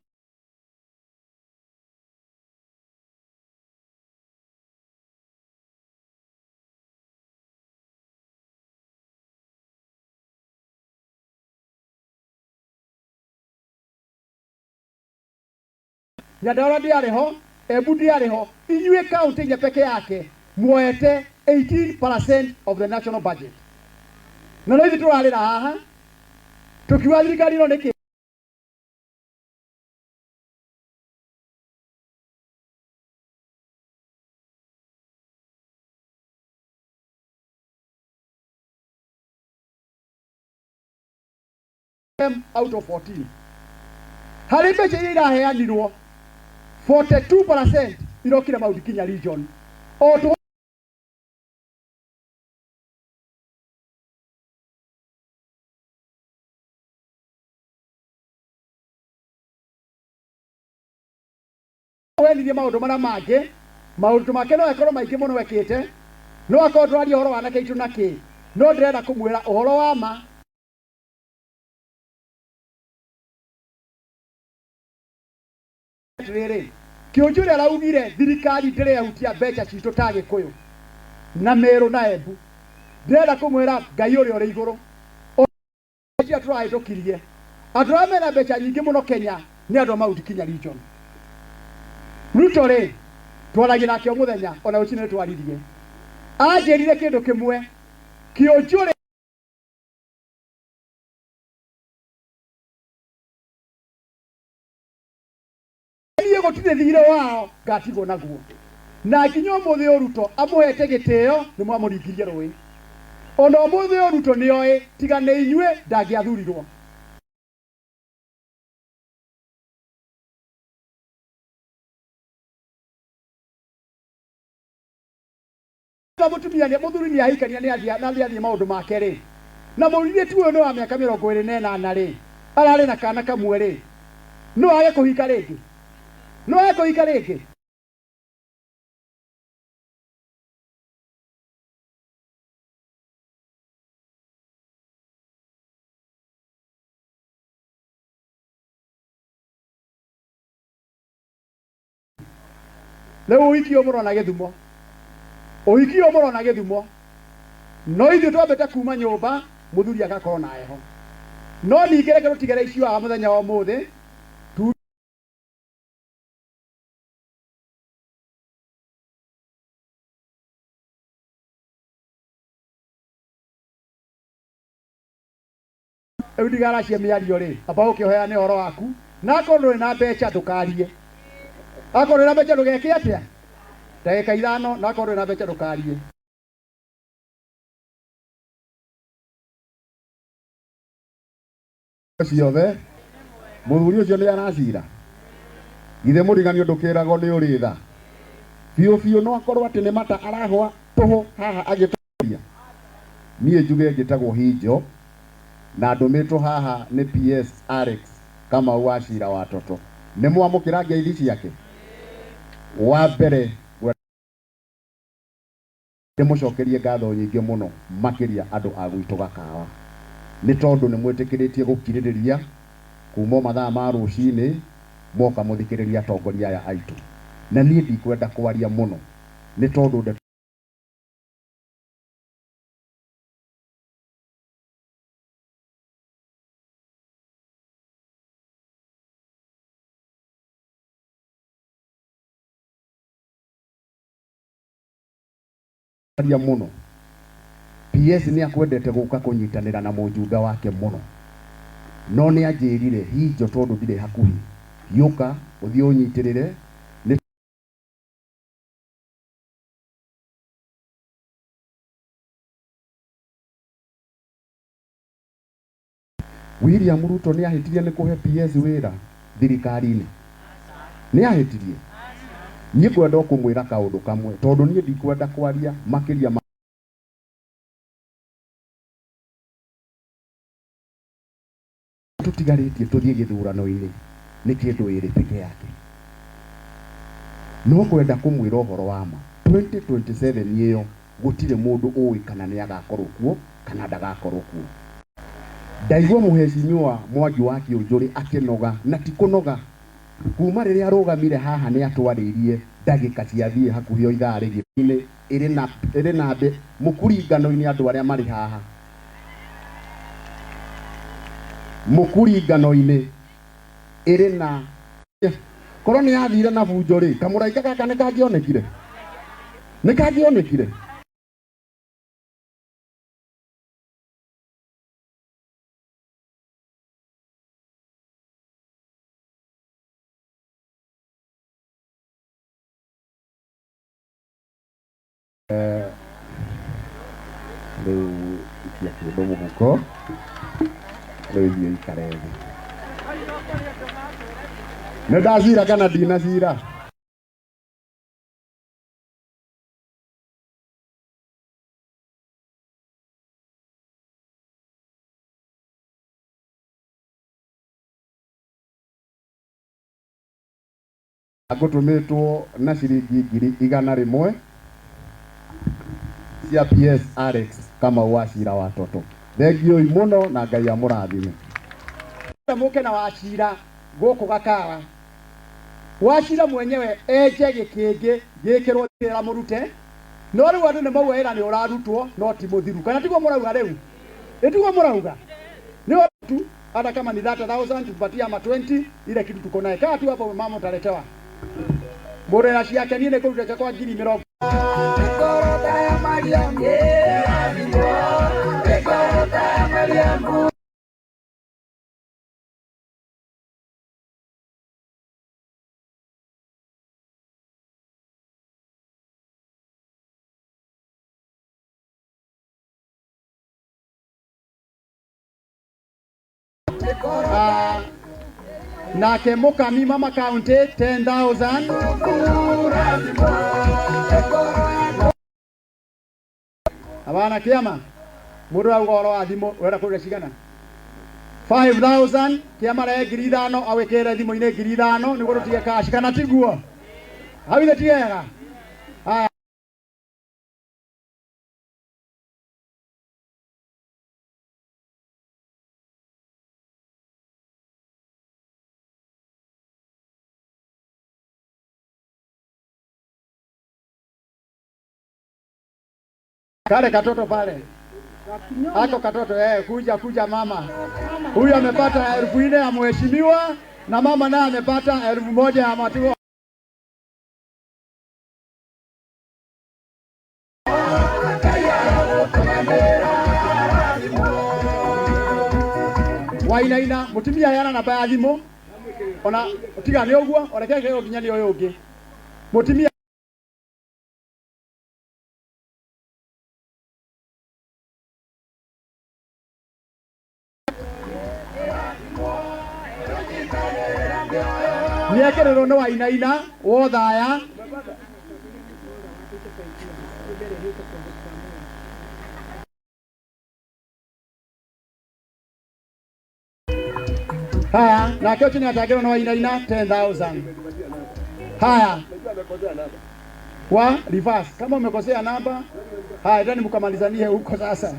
Nyandarua ndiarĩ ho, Embu ndiarĩ ho, inyuĩ kaunti nya peke yake muoete 18% of the national budget. Na no ithuĩ tũrarĩra haha tukiuga thirikari ĩno nĩkĩ out of 14. Harĩ mbeca iria iraheanirwo 42% irokire Mount Kenya region. O wenithie maundu maria mangi maundu make no akorwo maingi muno wekite no akorwo twaria uhoro wa nake itu naki no ndirenda kumwira uhoro wa ma riri Kĩũnjũri araugire thirikari ndĩrehutia mbeca citũ ta Gĩkũyũ na Meru na Embu. Ndirenda kũmwĩra Ngai ũrĩa ũrĩ igũrũ cia tũrahĩtũkirie andũ arĩa mena mbeca nyingĩ mũno Kenya nĩ andũ a Mount Kenya region. Ruto rĩ twaragia nake o mũthenya ona rũcinĩ nĩ twaririe anjĩrire kĩndũ kĩmwe Kĩũnjũri gũtirĩ thirĩ wao ngatigwo naguo na nginya ũmũthĩ ũyũ Ruto amũhete gĩtĩo nĩ mwamũringirie rũĩ ona ũmũthĩ ũyũ Ruto nĩoĩ tiga nĩ inyuĩ ndangĩathurirwo. Mũtumia mũthuri nĩ ahikania nĩ athiĩ maũndũ make rĩ na mũirĩtu ũyũ nĩ wa mĩaka 28 rĩ ararĩ na kana kamwe rĩ no age kũhika rĩngĩ no age kũhika rĩngĩ. Rĩu ũhiki ũyũ mũrona Gĩthumo ũhiki ũyũ mũrona Gĩthumo no ithuĩ twambĩte kuma nyũmba mũthuri agakorwo na heho no ningĩ reke tũtigere iciuaga mũthenya wa ũmũthĩ rĩu ndigaracia mĩario rĩ amba ũkĩheane ũhoro waku na akorwo ndũrĩ na mbeca ndũkarie akorwo ndũrĩ na mbeca ndũgeke atĩa ndagĩka 5 na akorwo ndũrĩ na mbeca ndũkarie. Ciothe mũthuri ũcio nĩ aracira githe mũriganio ndũkĩragwo nĩ ũrĩ tha biũ no akorwo atĩ nĩ mata arahwa tũhũ haha agĩtũria. Niĩ njuge ngĩtagwo Hinjo na ndũmĩtwo haha nĩ PS Alex Kamau wa Cira Watoto. Nĩ mwamũkĩra ngeithi ciake wa mbere ndĩmũcokerie ngatho nyingĩ mũno makĩria andũ a gwitũ Gakawa nĩ tondũ nĩ mwĩtĩkĩrĩtie gũkirĩrĩria kuma mathaa ma rũcinĩ moka mũthikĩrĩria atongoria aya aitũ na niĩ ndikwenda kwaria mũno nĩ tondũ mũno PS nĩ akwendete gũka kũnyitanĩra na mũnjumbe wake mũno no nĩ anjĩrire Hinjo tondũ ndirĩ hakuhĩ gĩũka ũthiĩ ũnyitĩrĩre William Ruto nĩ ahĩtirie nĩ kũhe PS wĩra thirikari-inĩ nĩ ahĩtirie. Niĩ kwenda kũmwĩra kaũndũ kamwe tondũ niĩ ndikwenda kwaria makĩria tutigarĩtie tũthiĩ gĩthurano-inĩ nĩ kĩndũ ĩrĩ peke yake no kwenda kũmwĩra ũhoro wa ma 2027 ĩyo gũtirĩ mũndũ ũĩ kana nĩ agakorwo kuo kana ndagakorwo kuo. Ndaigua mũhecimiwa Mwangi wa Kĩũnjũri akĩnoga na ti kũnoga kuma rĩrĩa arũgamire haha nĩ atwarĩirie ndagĩka ciathiĩ hakuhĩ o ithaa rĩgĩ ĩrĩ na mũkuringano-inĩ andũ arĩa marĩ haha mũkuringano-inĩ ĩrĩ na korwo nĩ yathire na bunjo rĩ kamũraika gaka nĩ kangĩonekire rĩu ikia kĩndũ mũhuko rĩu irio ikare thĩ. Nĩ ndacira kana ndinacira? agutumitwo na ciringi 100,000 cia PS Alex kama Wachira watoto. Thengio muno na Ngai amurathime. Muke na Wachira guku Gakawa. Wachira mwenyewe eje gikingi gikirwo thira murute. No riu andu ni mauera ni urarutwo no ti muthiru. Kana tiguo murauga riu? Etiguo murauga? Ni tu hata kama ni 30,000 tupatie ama 20 ile kitu tuko naye. Kaa tu hapo mama utaletewa. Bora na shiake nini kwa utacha kwa 20,000. Nake Mukami mama county 10,000. Abana kiama mundu augoro wa thimo wera kure cigana 5,000 kiama re 5,000 awekere thimo ine 5,000 niguo tutige cash kana tiguo awithe tiega haya kale katoto pale ako katoto kuja mama huyu amepata 4,000 ya mheshimiwa na mama naye amepata 1,000 ya matiwa. Wainaina mutumia yana na baya thimo ona tiga ni oguo orekeke oginyani oyo ungi mutumia niekerero no Wainaina wothaya haya na kio chini atagero no Wainaina 10,000 haya wa reverse kama umekosea namba haya ndani mkamalizanie huko sasa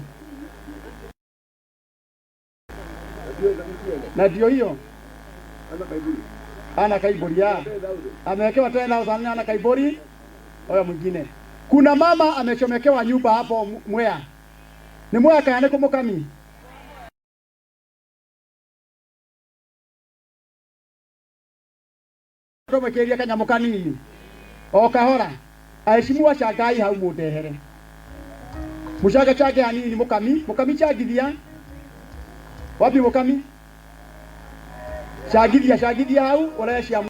na ndio hiyo ana kaibori ya amewekewa 10,000 ana kaibori oyo mwingine. Kuna mama amechomekewa nyumba hapo Mwea. Ni Mwea kayane kumukami. Tomekeria kanyamukanini. O kahora aheshimiwa Chagai hau mudehere. Mushaga chage anini mukami chagithia. Wapi mukami? Shagithia hau oreshia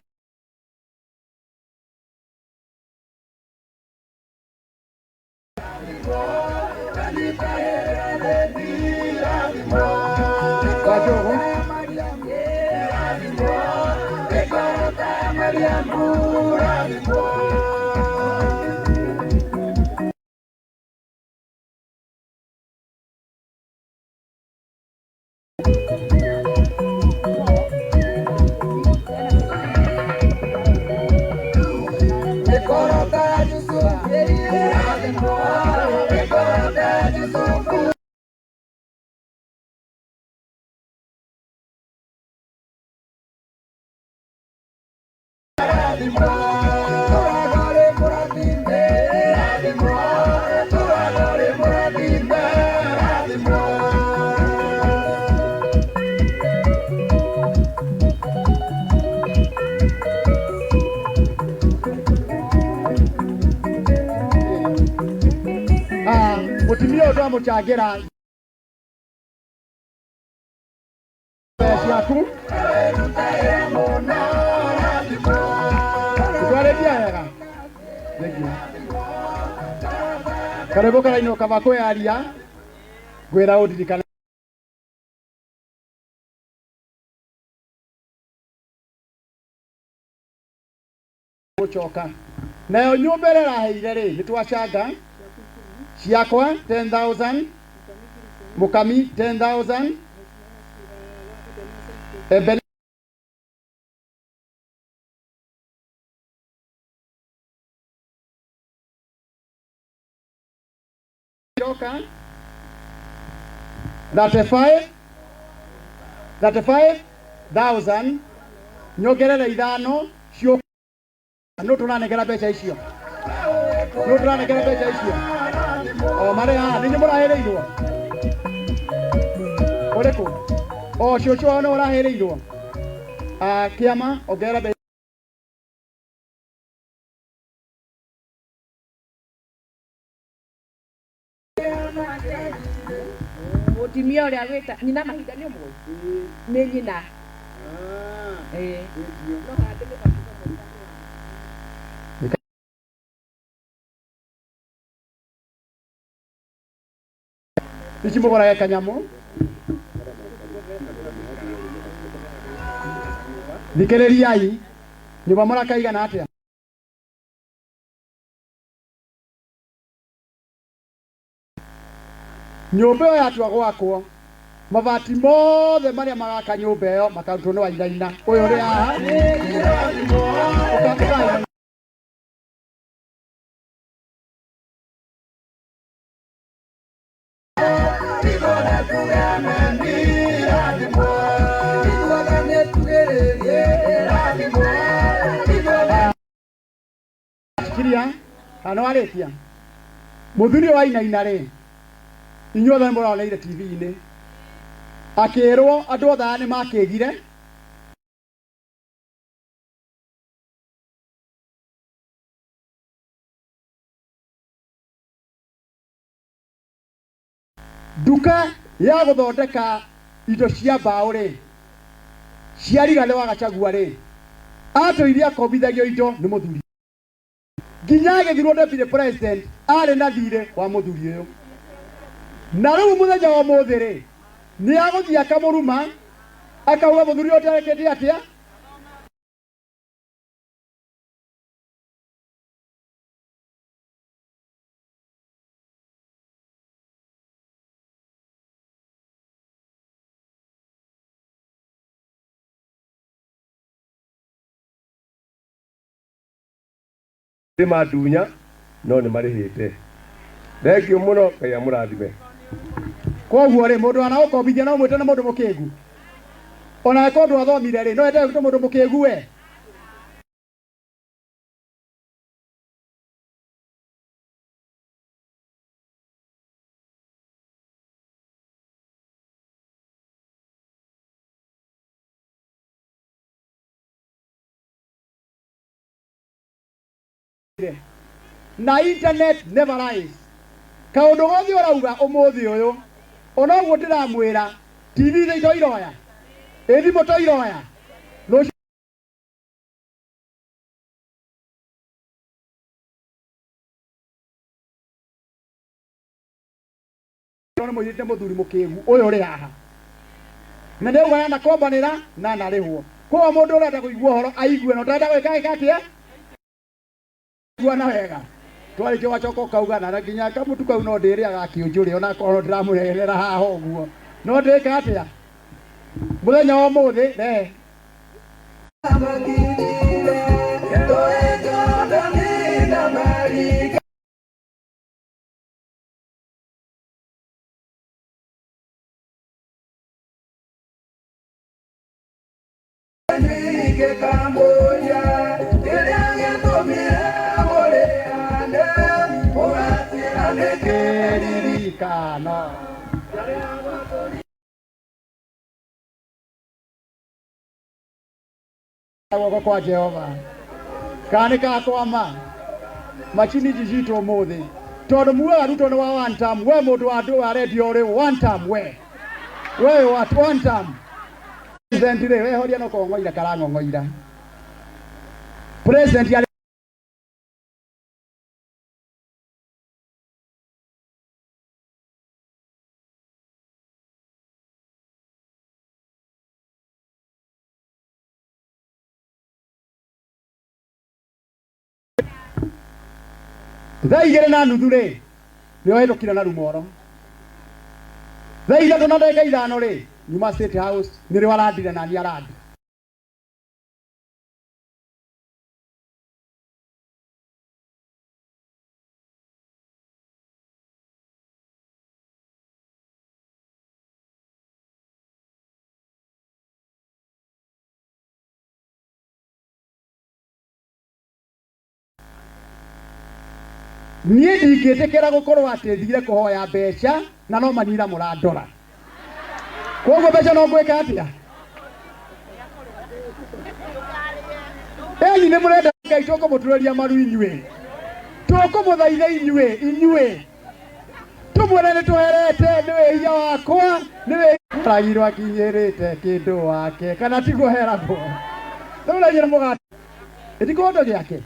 mutimio ndo amuchagira yaku karibu karaino kabako yaria gwira udirikana uchoka nayo nyumbere raheire ri nitwacanga ciakwa 10,000 mukami 10,000 ebele Joka 35,000 nyongerera ithano cio no turanegera mbeca icio o mare ninyi murahereirwo ureko o cio no urahereirwo kiama ongerera mbeca mutumia uria wita nyina mahinda ni umwe ni nyina ici mugora kanyamu thikereriai nyumba murakaigana atia nyumba ĩyo yatua gwakwo mabati mothe maria magaka nyumba ĩyo makarutwo nĩ Wainaina ũyũ ũrĩ haha kiria hano arĩtia mũthuri Wainaina rĩ inyuothe mũroneire TV-inĩ akĩrwo andũ othe nĩ makĩgire duka ya gũthondeka indo cia mbaũ rĩ cia Rigathĩ wa Gachagua rĩ atũire akombithagio indo nĩ mũthuri nginya agĩthirwo deputy president arĩ na thirĩ wa mũthuri ũyũ na rĩu mũthenya wa ũmũthĩ rĩ nĩ agũthiĩ akamũruma akauga mũthuri ũyũ nderekete atĩa madunya no nĩ marĩhĩte thengio mũno Ngai amũrathime koguo rĩ mũndũ ana ũkombithia no mwĩte na mũndũ mũkĩgu ona ũndũ athomire rĩ no ende gwĩtwo mũndũ mũkĩgu we na internet never lies kaundu gothe urauga umuthi uyu ona uguo ndiramwira TV ile itoiroya ethimo toiroya no mwirite muthuri mukigu uyu uri haha na ndio gwana kombanira na narihwo kwa mundu urenda kuigua horo aigue no ndenda gwika gikatia guana wega twari kyo wachoka ukauga na nginya kamutu kau no ndiri agakiunjuri ona korwo ndiramureherera haha uguo no ndika atia muthenya wa muthi re Kana wako kwa Jehova kani kakwama machini jijito muthi tondu muoya ruto ni wa one time we mundu wa andu wa radio ri one time we what one time president ri we horia no kongoira karangongoira president thaa igĩrĩ na nuthu rĩ nĩo hĩtũkire na Rumoro thaa ithatũ na ndagĩka ithano rĩ nyuma State House nĩrĩo arandire na niĩ arandi niĩ ndingĩtĩkĩra gũkorwo atĩ thire kũhoya mbeca na no manyira mũrandora. Koguo mbeca no ngwĩka atĩa? Enyi nĩ mũrenda Ngai tũkũmũturĩria maru inyuĩ, tũkũmũthaitha inyuĩ tumwĩre nĩ tũherete, nĩwe hinya wakwa, nĩwe ragirwo akinyĩrĩte kĩndũ wake, kana ti kũheragwo. Tũmũragia nĩ mũgate ĩti kĩhoto gĩake.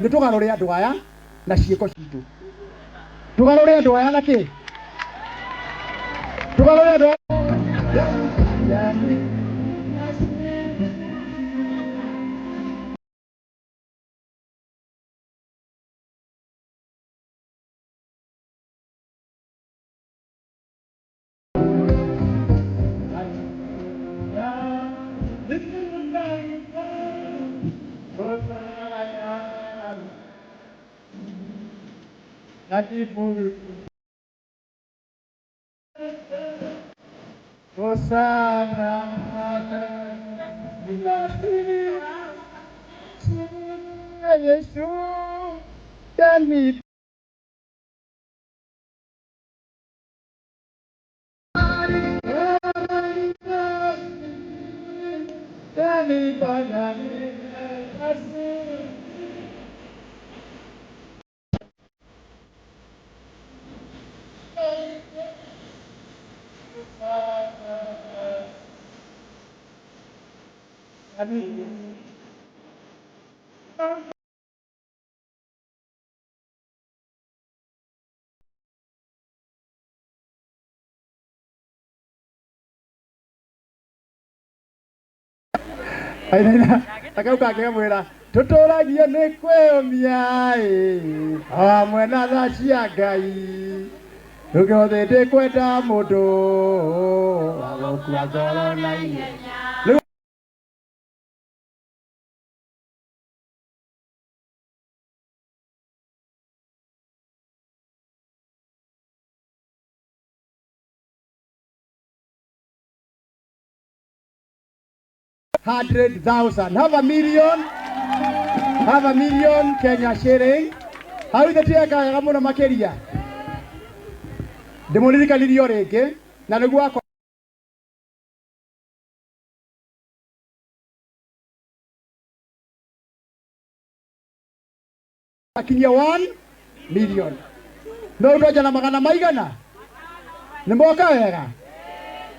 Nĩ tũgarũre andũ aya na ciĩko citũ, tũgarũre andũ aya na kĩ? Tũgarũre andũ aya Yesu yani akauka akĩmwĩra tũtũragio nĩ kwĩyũmia hamwe na tha cia Ngai, tũgĩothe kwenda mũndũ agũkua ngoro na ihenya. $100,000. Have a million Kenya shilling. How is the tiaka ya mũno makĩria? Ndĩmũririkanirio rĩngĩ na nĩguo akwa akinyia 1 million. No ndoja na magana maigana? Nĩmoka wega?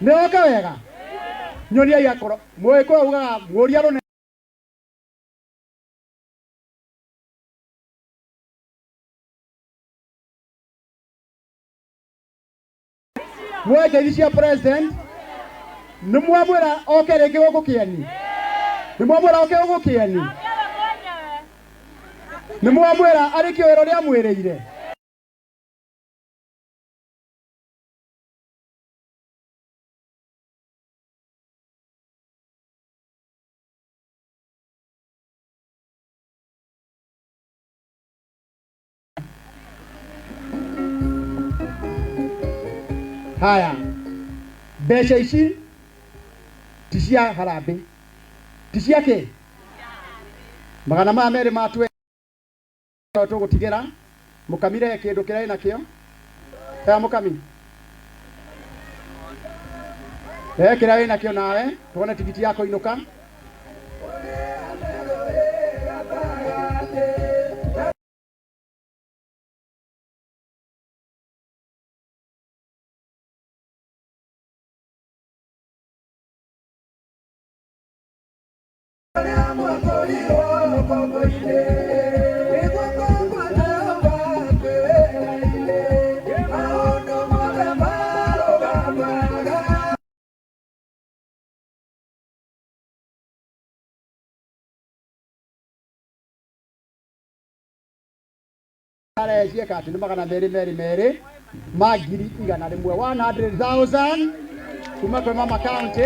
Nĩmoka wega? Nyonia yakoro mweko uga ngoria rone mweje isia president nimwamwira okere gĩgũkũ kĩeni, nimwamwira okere gũkũ kĩeni, nimwamwira arĩ kĩoero rĩa mwĩrĩire. Haya, mbeca ici ti cia harambĩ, ti cia kĩ? Magana maya merĩ matwe tũgũtigĩra mũkamire kĩndũ kĩrĩa nakĩo ya mũkami kĩrĩa wĩ nakĩo nawe tuone tigiti yako inuka. Cieka atĩ nĩ magana merĩ ma ngiri igana rĩmwe 100,000 kuma kwĩ mama county.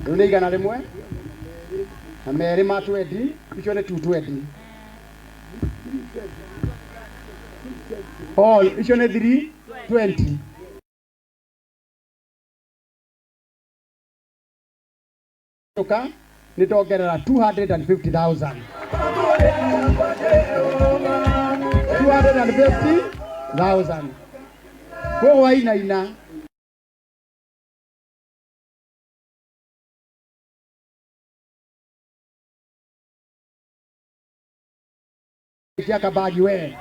Rĩu nĩ igana rĩmwe na merĩ ma 20, icio nĩ 220. Icio nĩ 320. nitogerera 250,000. 250,000. Kwa ina cia kabagi we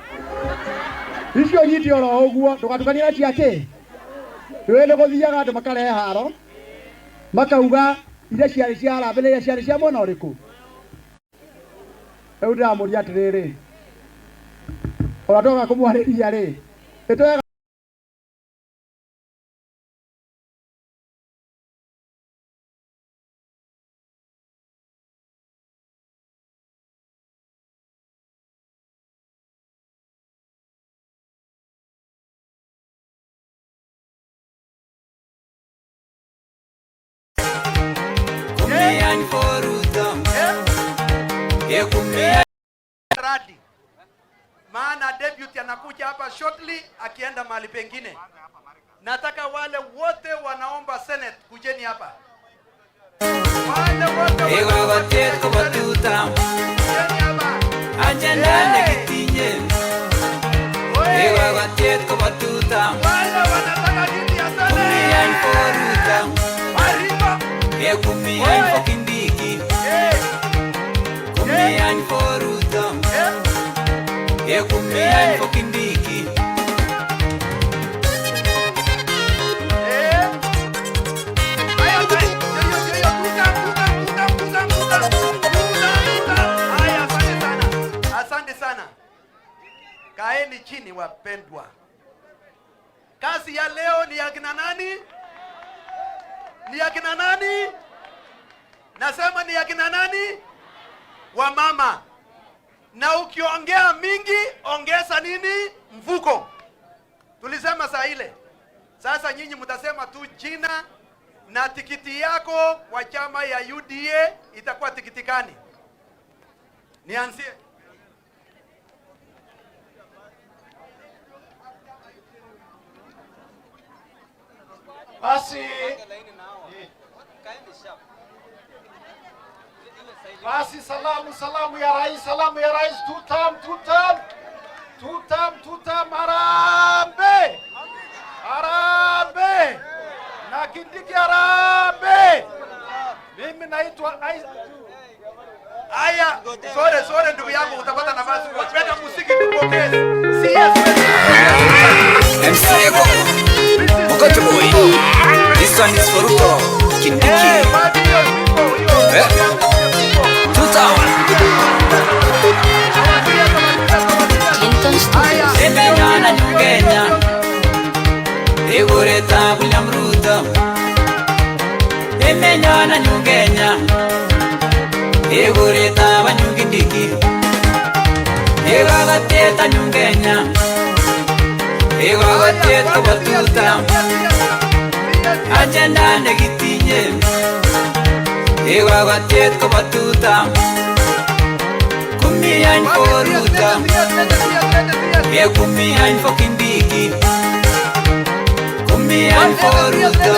icio nyiti oro uguo tugatukania ciake twende guthiaga andu makarehe haro makauga ire ciarĩ cia Harambee na ire ciarĩ cia mwena ũrĩkũ. Rĩu ndĩramũria atĩrĩrĩ, ona twaga kũmwarĩria rĩ nĩtwega radi. Maana deputy anakuja hapa shortly akienda mahali pengine. Nataka wale wote wanaomba Senate kujeni hapa. Wale wote asante sana. Kaeni chini wapendwa. Kazi ya leo ni ya kina nani? Ni ya kina nani? Nasema ni ya kina nani? Wamama. Na ukiongea mingi, ongeza nini? Mfuko. Tulisema saa ile. Sasa nyinyi mtasema tu jina na tikiti yako kwa chama ya UDA itakuwa tikiti gani? Nianzie. Basi salamu ya rais, tutam, Harambee, Harambee, na Kindiki Harambee. Mimi naitwa Aya, sore ndugu yangu utapata nafasi kwa kwenda muziki tupokee. CS MC Ego Okocho boy. This one is for Ruto Kindiki. Emenyana nyungenya Egoreta William Ruto. Emenyana nyungenya Egoreta Banyugindiki. Egagateta nyungenya Egagateta batuta. Agenda negitinye Egagateta batuta. Kumian for Ruto. Kumian for Kindiki. Kumian for Ruto.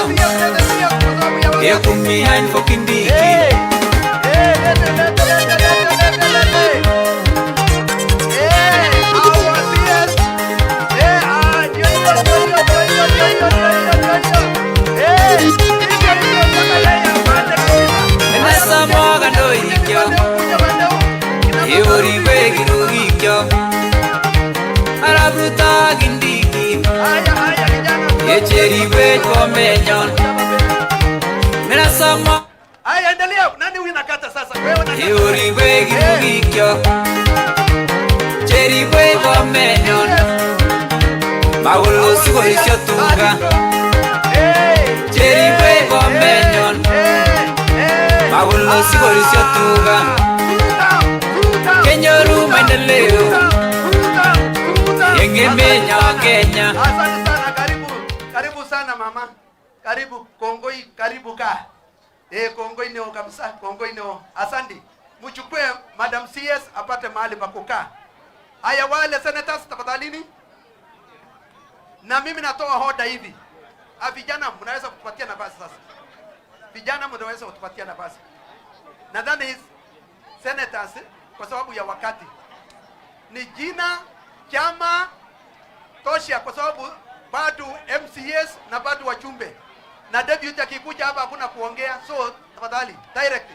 Kumian for Kindiki. Arabuta Kindiki. Echeriwe komenyon. Mera sama. Aya, endelea. Nani huyu nakata sasa? Wewe unakata. Echeriwe Kindiki. Echeriwe komenyon. Magulo sigo isyotunga. Echeriwe komenyon. Magulo sigo isyotunga. Kenyoru maendeleo. Yengemenya wa Kenya. Asante sana, karibu sana mama. Karibu Kongoi, karibu ka. Kongoi neo kabisa, Kongoi neo. Asante. Mchukue Madam CS apate mahali pa kukaa. Haya, wale senators tafadhalini. Na mimi natoa hoda hivi. Vijana mnaweza kutupatia nafasi sasa. Vijana mnaweza kutupatia nafasi. nadhani senators kwa sababu ya wakati ni jina chama tosha, kwa sababu bado MCS na bado wachumbe na deputy akikuja hapa hakuna kuongea, so tafadhali direct.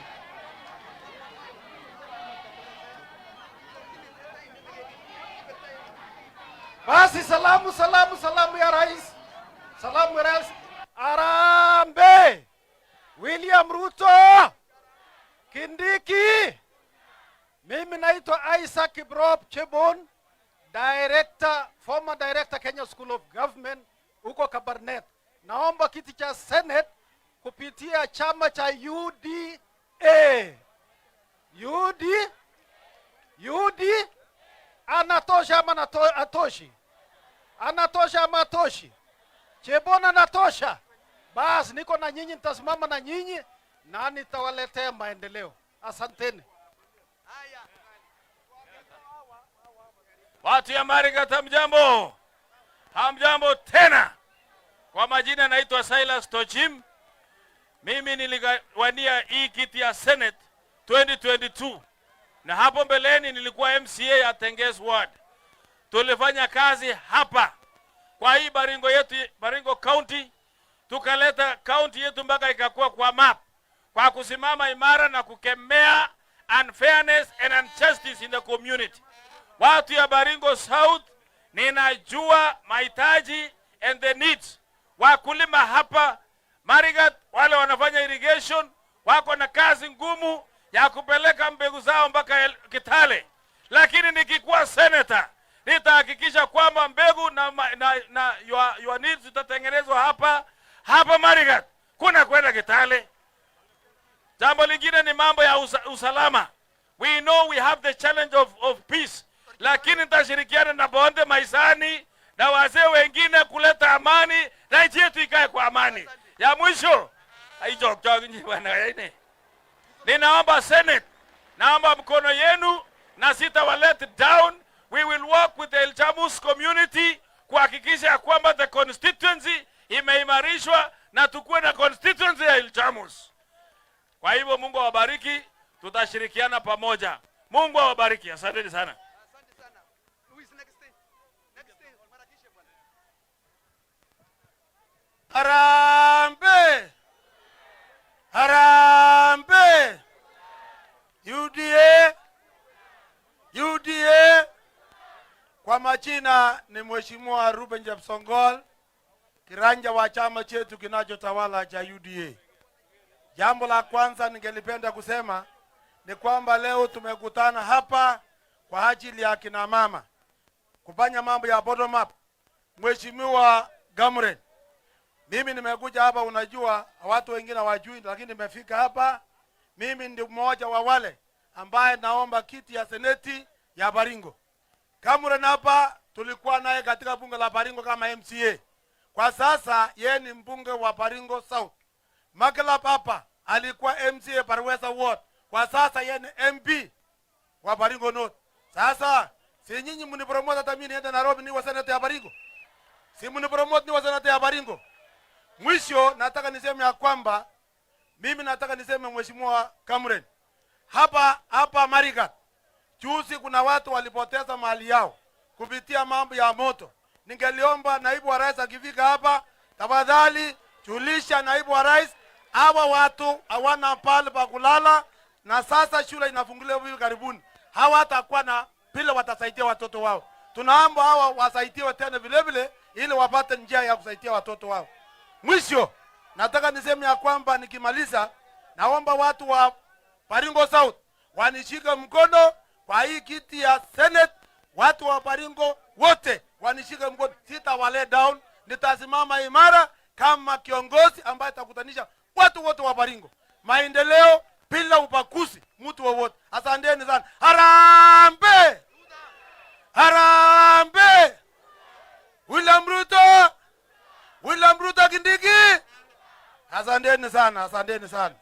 Basi salamu ya rais. Salamu ya rais. Arambe William Ruto Kindiki. Mimi naitwa Isaac Kiprop Chebon, former director Kenya School of Government huko Kabarnet. Naomba kiti cha Senate kupitia chama cha UDA. UD anatosha ama atoshi? Anatosha ama atoshi? Chebon anatosha? Basi niko na nyinyi, nitasimama na nyinyi na nitawaletea maendeleo. Asanteni. Watu ya Marigat, hamjambo? Hamjambo tena. Kwa majina naitwa Silas Tochim. Mimi niliwania hii kiti ya Senate 2022. Na hapo mbeleni nilikuwa MCA ya Tenges Ward. Tulifanya kazi hapa kwa hii Baringo yetu, Baringo County. Tukaleta county yetu mpaka ikakuwa kwa map, kwa kusimama imara na kukemea unfairness and injustice in the community. Watu ya Baringo South, ninajua mahitaji and the needs. Wakulima hapa Marigat, wale wanafanya irrigation, wako na kazi ngumu ya kupeleka mbegu zao mpaka Kitale. Lakini nikikuwa senator, nitahakikisha kwamba mbegu na your needs zitatengenezwa hapa Marigat. Kuna kwenda Kitale. Jambo lingine ni mambo ya usalama. We know we have the challenge of peace. Lakini nitashirikiana na bonde maisani na wazee wengine kuleta amani na nchi yetu ikae kwa amani. Ya mwisho, ninaomba Senate, naomba mkono yenu na sitawa let down. We will work with the Ilchamus community kuhakikisha kwamba the constituency imeimarishwa na tukuwe na constituency ya Ilchamus. Kwa hivyo Mungu awabariki, tutashirikiana pamoja. Mungu awabariki. Asante sana. Harambe! Harambe! UDA. Kwa majina ni Mheshimiwa Ruben Jepsongol, kiranja wa chama chetu kinachotawala cha UDA. Jambo la kwanza ningelipenda kusema ni kwamba leo tumekutana hapa kwa ajili ya kina mama kufanya mambo ya bottom up. Mheshimiwa Gamren, mimi nimekuja hapa, unajua watu wengine hawajui, lakini nimefika hapa. Mimi ndio mmoja wa wale ambaye naomba kiti ya seneti ya Baringo. Gamren hapa tulikuwa naye katika bunge la Baringo kama MCA. Kwa sasa yeye ni mbunge wa Baringo South. Makelap hapa alikuwa MCA Parwesa Ward. Kwa sasa yeye ni MP wa Baringo North. Sasa si nyinyi mnipromote hata mimi niende Nairobi ni wa seneta ya Baringo? Si mnipromote ni wa seneta ya Baringo? Mwisho nataka niseme ya kwamba mimi nataka niseme Mheshimiwa Cameron, hapa Marigat juzi kuna watu walipoteza mali yao kupitia mambo ya moto. Ningeliomba naibu wa rais akifika hapa, tafadhali julisha naibu wa rais, hawa watu hawana pale pa kulala, na sasa shule inafunguliwa hivi karibuni. Hawa hatakuwa na pile watasaidia watoto wao. Tunaomba hawa wasaidiwe tena vile vile ili wapate njia ya kusaidia watoto wao. Mwisho nataka niseme ya kwamba nikimaliza, naomba watu wa Baringo South wanishike mkono kwa hii kiti ya Senate. Watu wa Baringo wote wanishike mkono, sitawale down, nitasimama imara kama kiongozi ambaye atakutanisha watu wote wa Baringo. Maendeleo bila ubaguzi mtu wowote. Asanteni sana. Harambe! Harambe! William Ruto Kindiki. Asanteni sana, asanteni sana.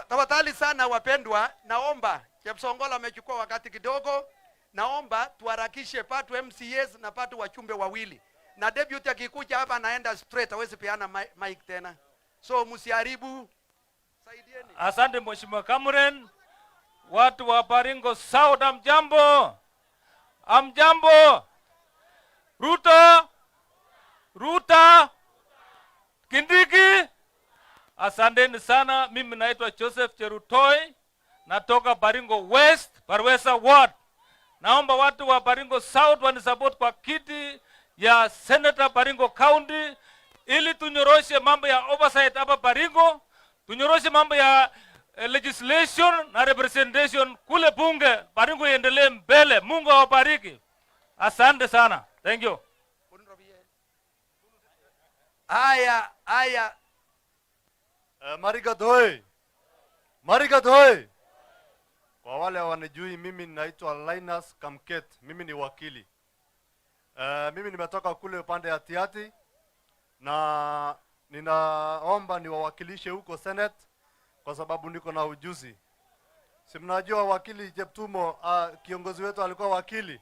Tafadhali sana wapendwa, naomba Chepsongol amechukua wakati kidogo. Naomba tuharakishe patu MCAs na patu wachumbe wawili. Na deputy akikuja hapa anaenda straight, hawezi peana mic tena. So msiharibu. Asante Mheshimiwa Cameron. Watu wa Baringo South, amjambo. Amjambo. Ruta. Kindiki. Asanteni sana. Mimi naitwa Joseph Cherutoi. Natoka Baringo West, Barwesa Ward. Naomba watu wa Baringo South wanisupport kwa kiti ya Senator Baringo County ili tunyoroshe mambo ya oversight hapa Baringo, tunyoroshe mambo ya legislation na representation kule bunge. Baringo iendelee mbele. Mungu awabariki. Asante sana. Thank you. Aya. Marigat hoye! Marigat hoye! Kwa wale wanijui, mimi naitwa Linus Kamket, mimi ni wakili. Mimi nimetoka kule upande ya Tiati na ninaomba niwawakilishe huko Senate kwa sababu niko na ujuzi. Si mnajua wakili Jeptumo, kiongozi wetu alikuwa wakili.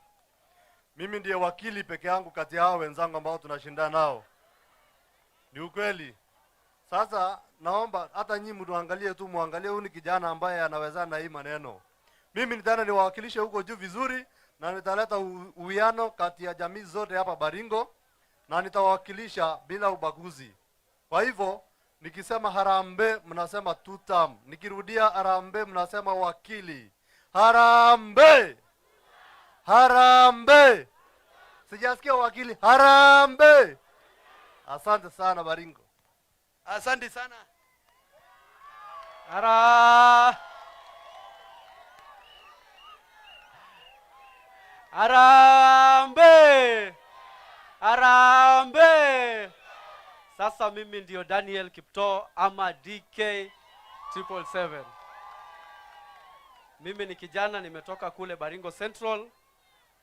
Mimi ndiye wakili peke yangu kati ya hao wenzangu ambao tunashindana nao. Ni ukweli. Sasa naomba hata nyinyi muangalie tu, muangalie huyu ni kijana ambaye anaweza na hii maneno. Mimi nitana niwawakilishe huko juu vizuri na nitaleta uwiano kati ya jamii zote hapa Baringo na nitawakilisha bila ubaguzi. Kwa hivyo nikisema harambe mnasema tutam, nikirudia harambe mnasema wakili. Harambe! Harambe! Sijasikia wakili. Harambe! Asante sana Baringo. Asante sana. Harambe! Harambe! Sasa mimi ndio Daniel Kipto ama DK 777. Mimi ni kijana, nimetoka kule Baringo Central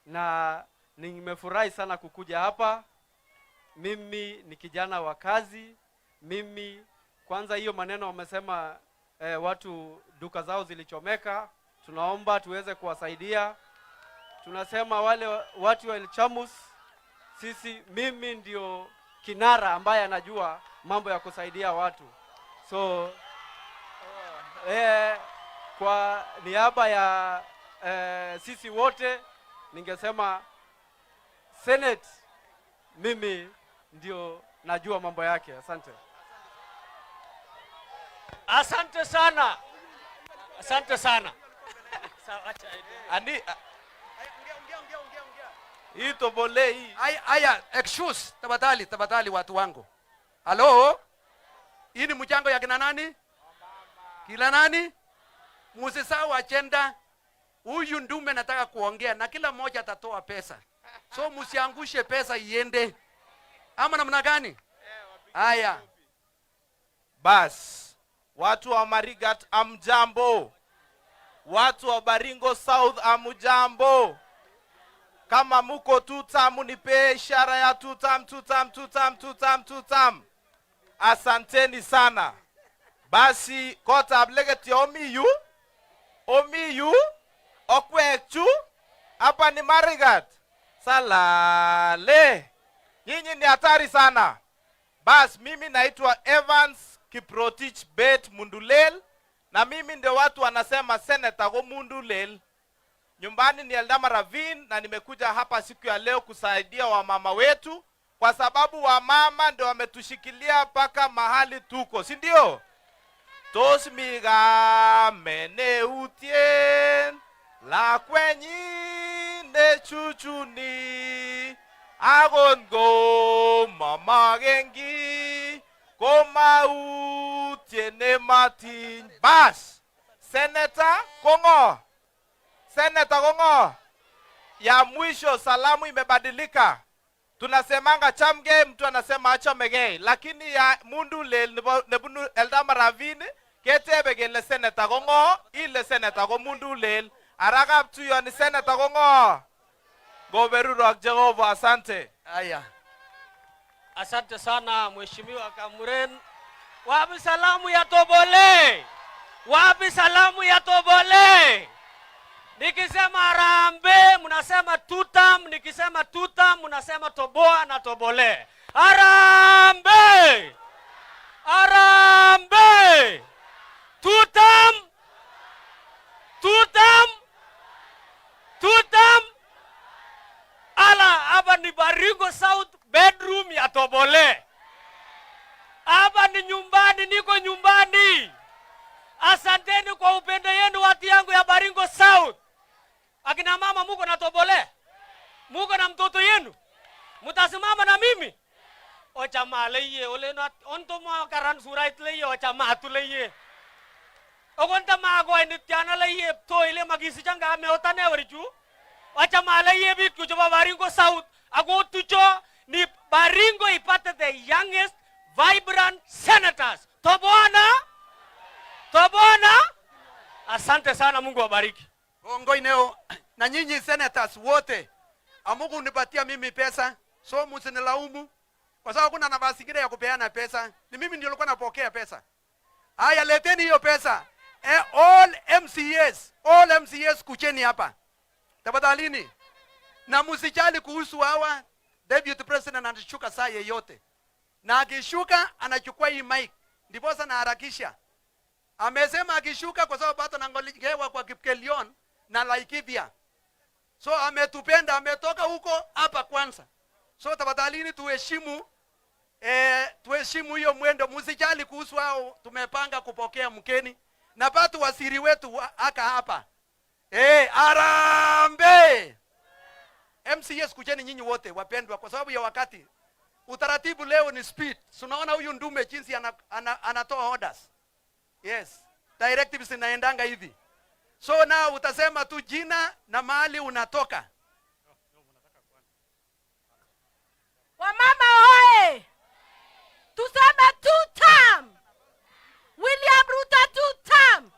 na nimefurahi sana kukuja hapa. Mimi ni kijana wa kazi. Mimi kwanza hiyo maneno wamesema watu duka zao zilichomeka, tunaomba tuweze kuwasaidia. Tunasema wale watu wa Elchamus, mimi ndio kinara ambaye anajua mambo ya kusaidia watu. So kwa niaba ya sisi wote ningesema Senate mimi ndio najua mambo yake. Asante. Asante sana. Asante sana. Ani hii tobole hii. Aya, excuse, tafadhali watu wangu. Halo? Hii ni mchango ya kina nani? Kila nani? Musisahau agenda. Huyu ndume nataka kuongea na kila mmoja atatoa pesa. So msiangushe pesa iende. Ama namna gani? Aya. Bas, watu wa Marigat amjambo. Watu wa Baringo South amjambo. Kama muko tutam nipe ishara ya tutam. Asanteni sana. Basi kota ablegeti omiyu okwechu hapa ni Marigat. Salale. Nyinyi ni hatari sana. Bas, mimi naitwa Evans Kiprotich Bet Mundulel na mimi ndio watu wanasema Senator go Mundulel. Nyumbani ni Eldama Ravine na nimekuja hapa siku ya leo kusaidia wamama wetu kwa sababu wamama ndio wametushikilia mpaka mahali tuko, si ndio? Tosmiga mene utien la kwenyinde chuchuni agongo mama gengi koma utiene matin. Bas, Senator Kongo. Senator Kongo. Ya mwisho salamu imebadilika. Tunasemanga chamge, mtu anasema achamege, lakini ya Mundulel nebunu Eldama Ravine ketebegele Senator Kongo ile Senator Kongo Mundulel aragap tuyo ni Senator Kongo. Goberu wa Jehova. Asante. Aya. Asante sana Mheshimiwa Kamuren. Wapi salamu ya Tobole? Wapi salamu ya Tobole? Nikisema Harambe mnasema tutam, nikisema tutam mnasema toboa na Tobole. Harambe! Harambe! ni Baringo South bedroom ya Tobole. Hapa ni nyumbani, niko nyumbani. Asanteni kwa upendo yenu watu yangu ya Baringo South. Akina mama muko na Tobole? Muko na mtoto yenu? Mutasimama na mimi? Ocha maleye ole na onto ma karan surait leye ocha matu leye. Ogonta mago ni tiana leye toile magisi changa me otane warichu. Ocha maleye bit kujo Baringo South. Ago tucho ni Baringo ipate the youngest vibrant senators. Tobona? Tobona? Asante sana, Mungu wabariki. Bongo ineo na nyinyi senators wote. Amungu unipatia mimi pesa. So msinilaumu. Kwa sababu kuna nafasi ingine ya kupeana pesa. Ni mimi ndio nilikuwa napokea pesa. Haya, leteni hiyo pesa. All MCAs kucheni hapa. Tafadhalini. Na msijali kuhusu hawa deputy president anashuka saa yeyote. Na akishuka anachukua hii mic. Ndipo sana harakisha. Amesema akishuka kwa sababu bado nangolewa kwa Kipkelion na Laikipia. So ametupenda, ametoka huko hapa kwanza. So tafadhalini tuheshimu hiyo mwendo. Msijali kuhusu hao, tumepanga kupokea mkeni. Na bado wasiri wetu aka hapa. Arambe! MCS kujeni nyinyi wote wapendwa, kwa sababu ya wakati. Utaratibu leo ni speed. Tunaona huyu ndume jinsi anatoa orders. Yes. Directives inaendanga hivi. So now utasema tu jina na mahali unatoka. Wamama hoye! Tuseme 2 term. William Ruto 2 term.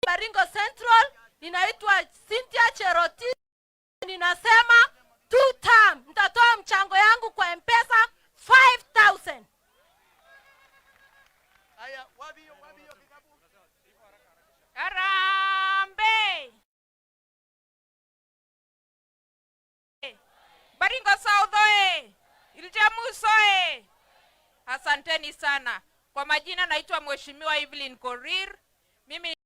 Baringo Central, ninaitwa Cynthia Cheroti. Ninasema 2 term. Nitatoa mchango yangu kwa M-Pesa 5,000. Aya, wapi hiyo kikapu? Arambe! Baringo South oye! Iljamuso oye! Asanteni sana. Kwa majina naitwa Mheshimiwa Evelyn Korir. Mimi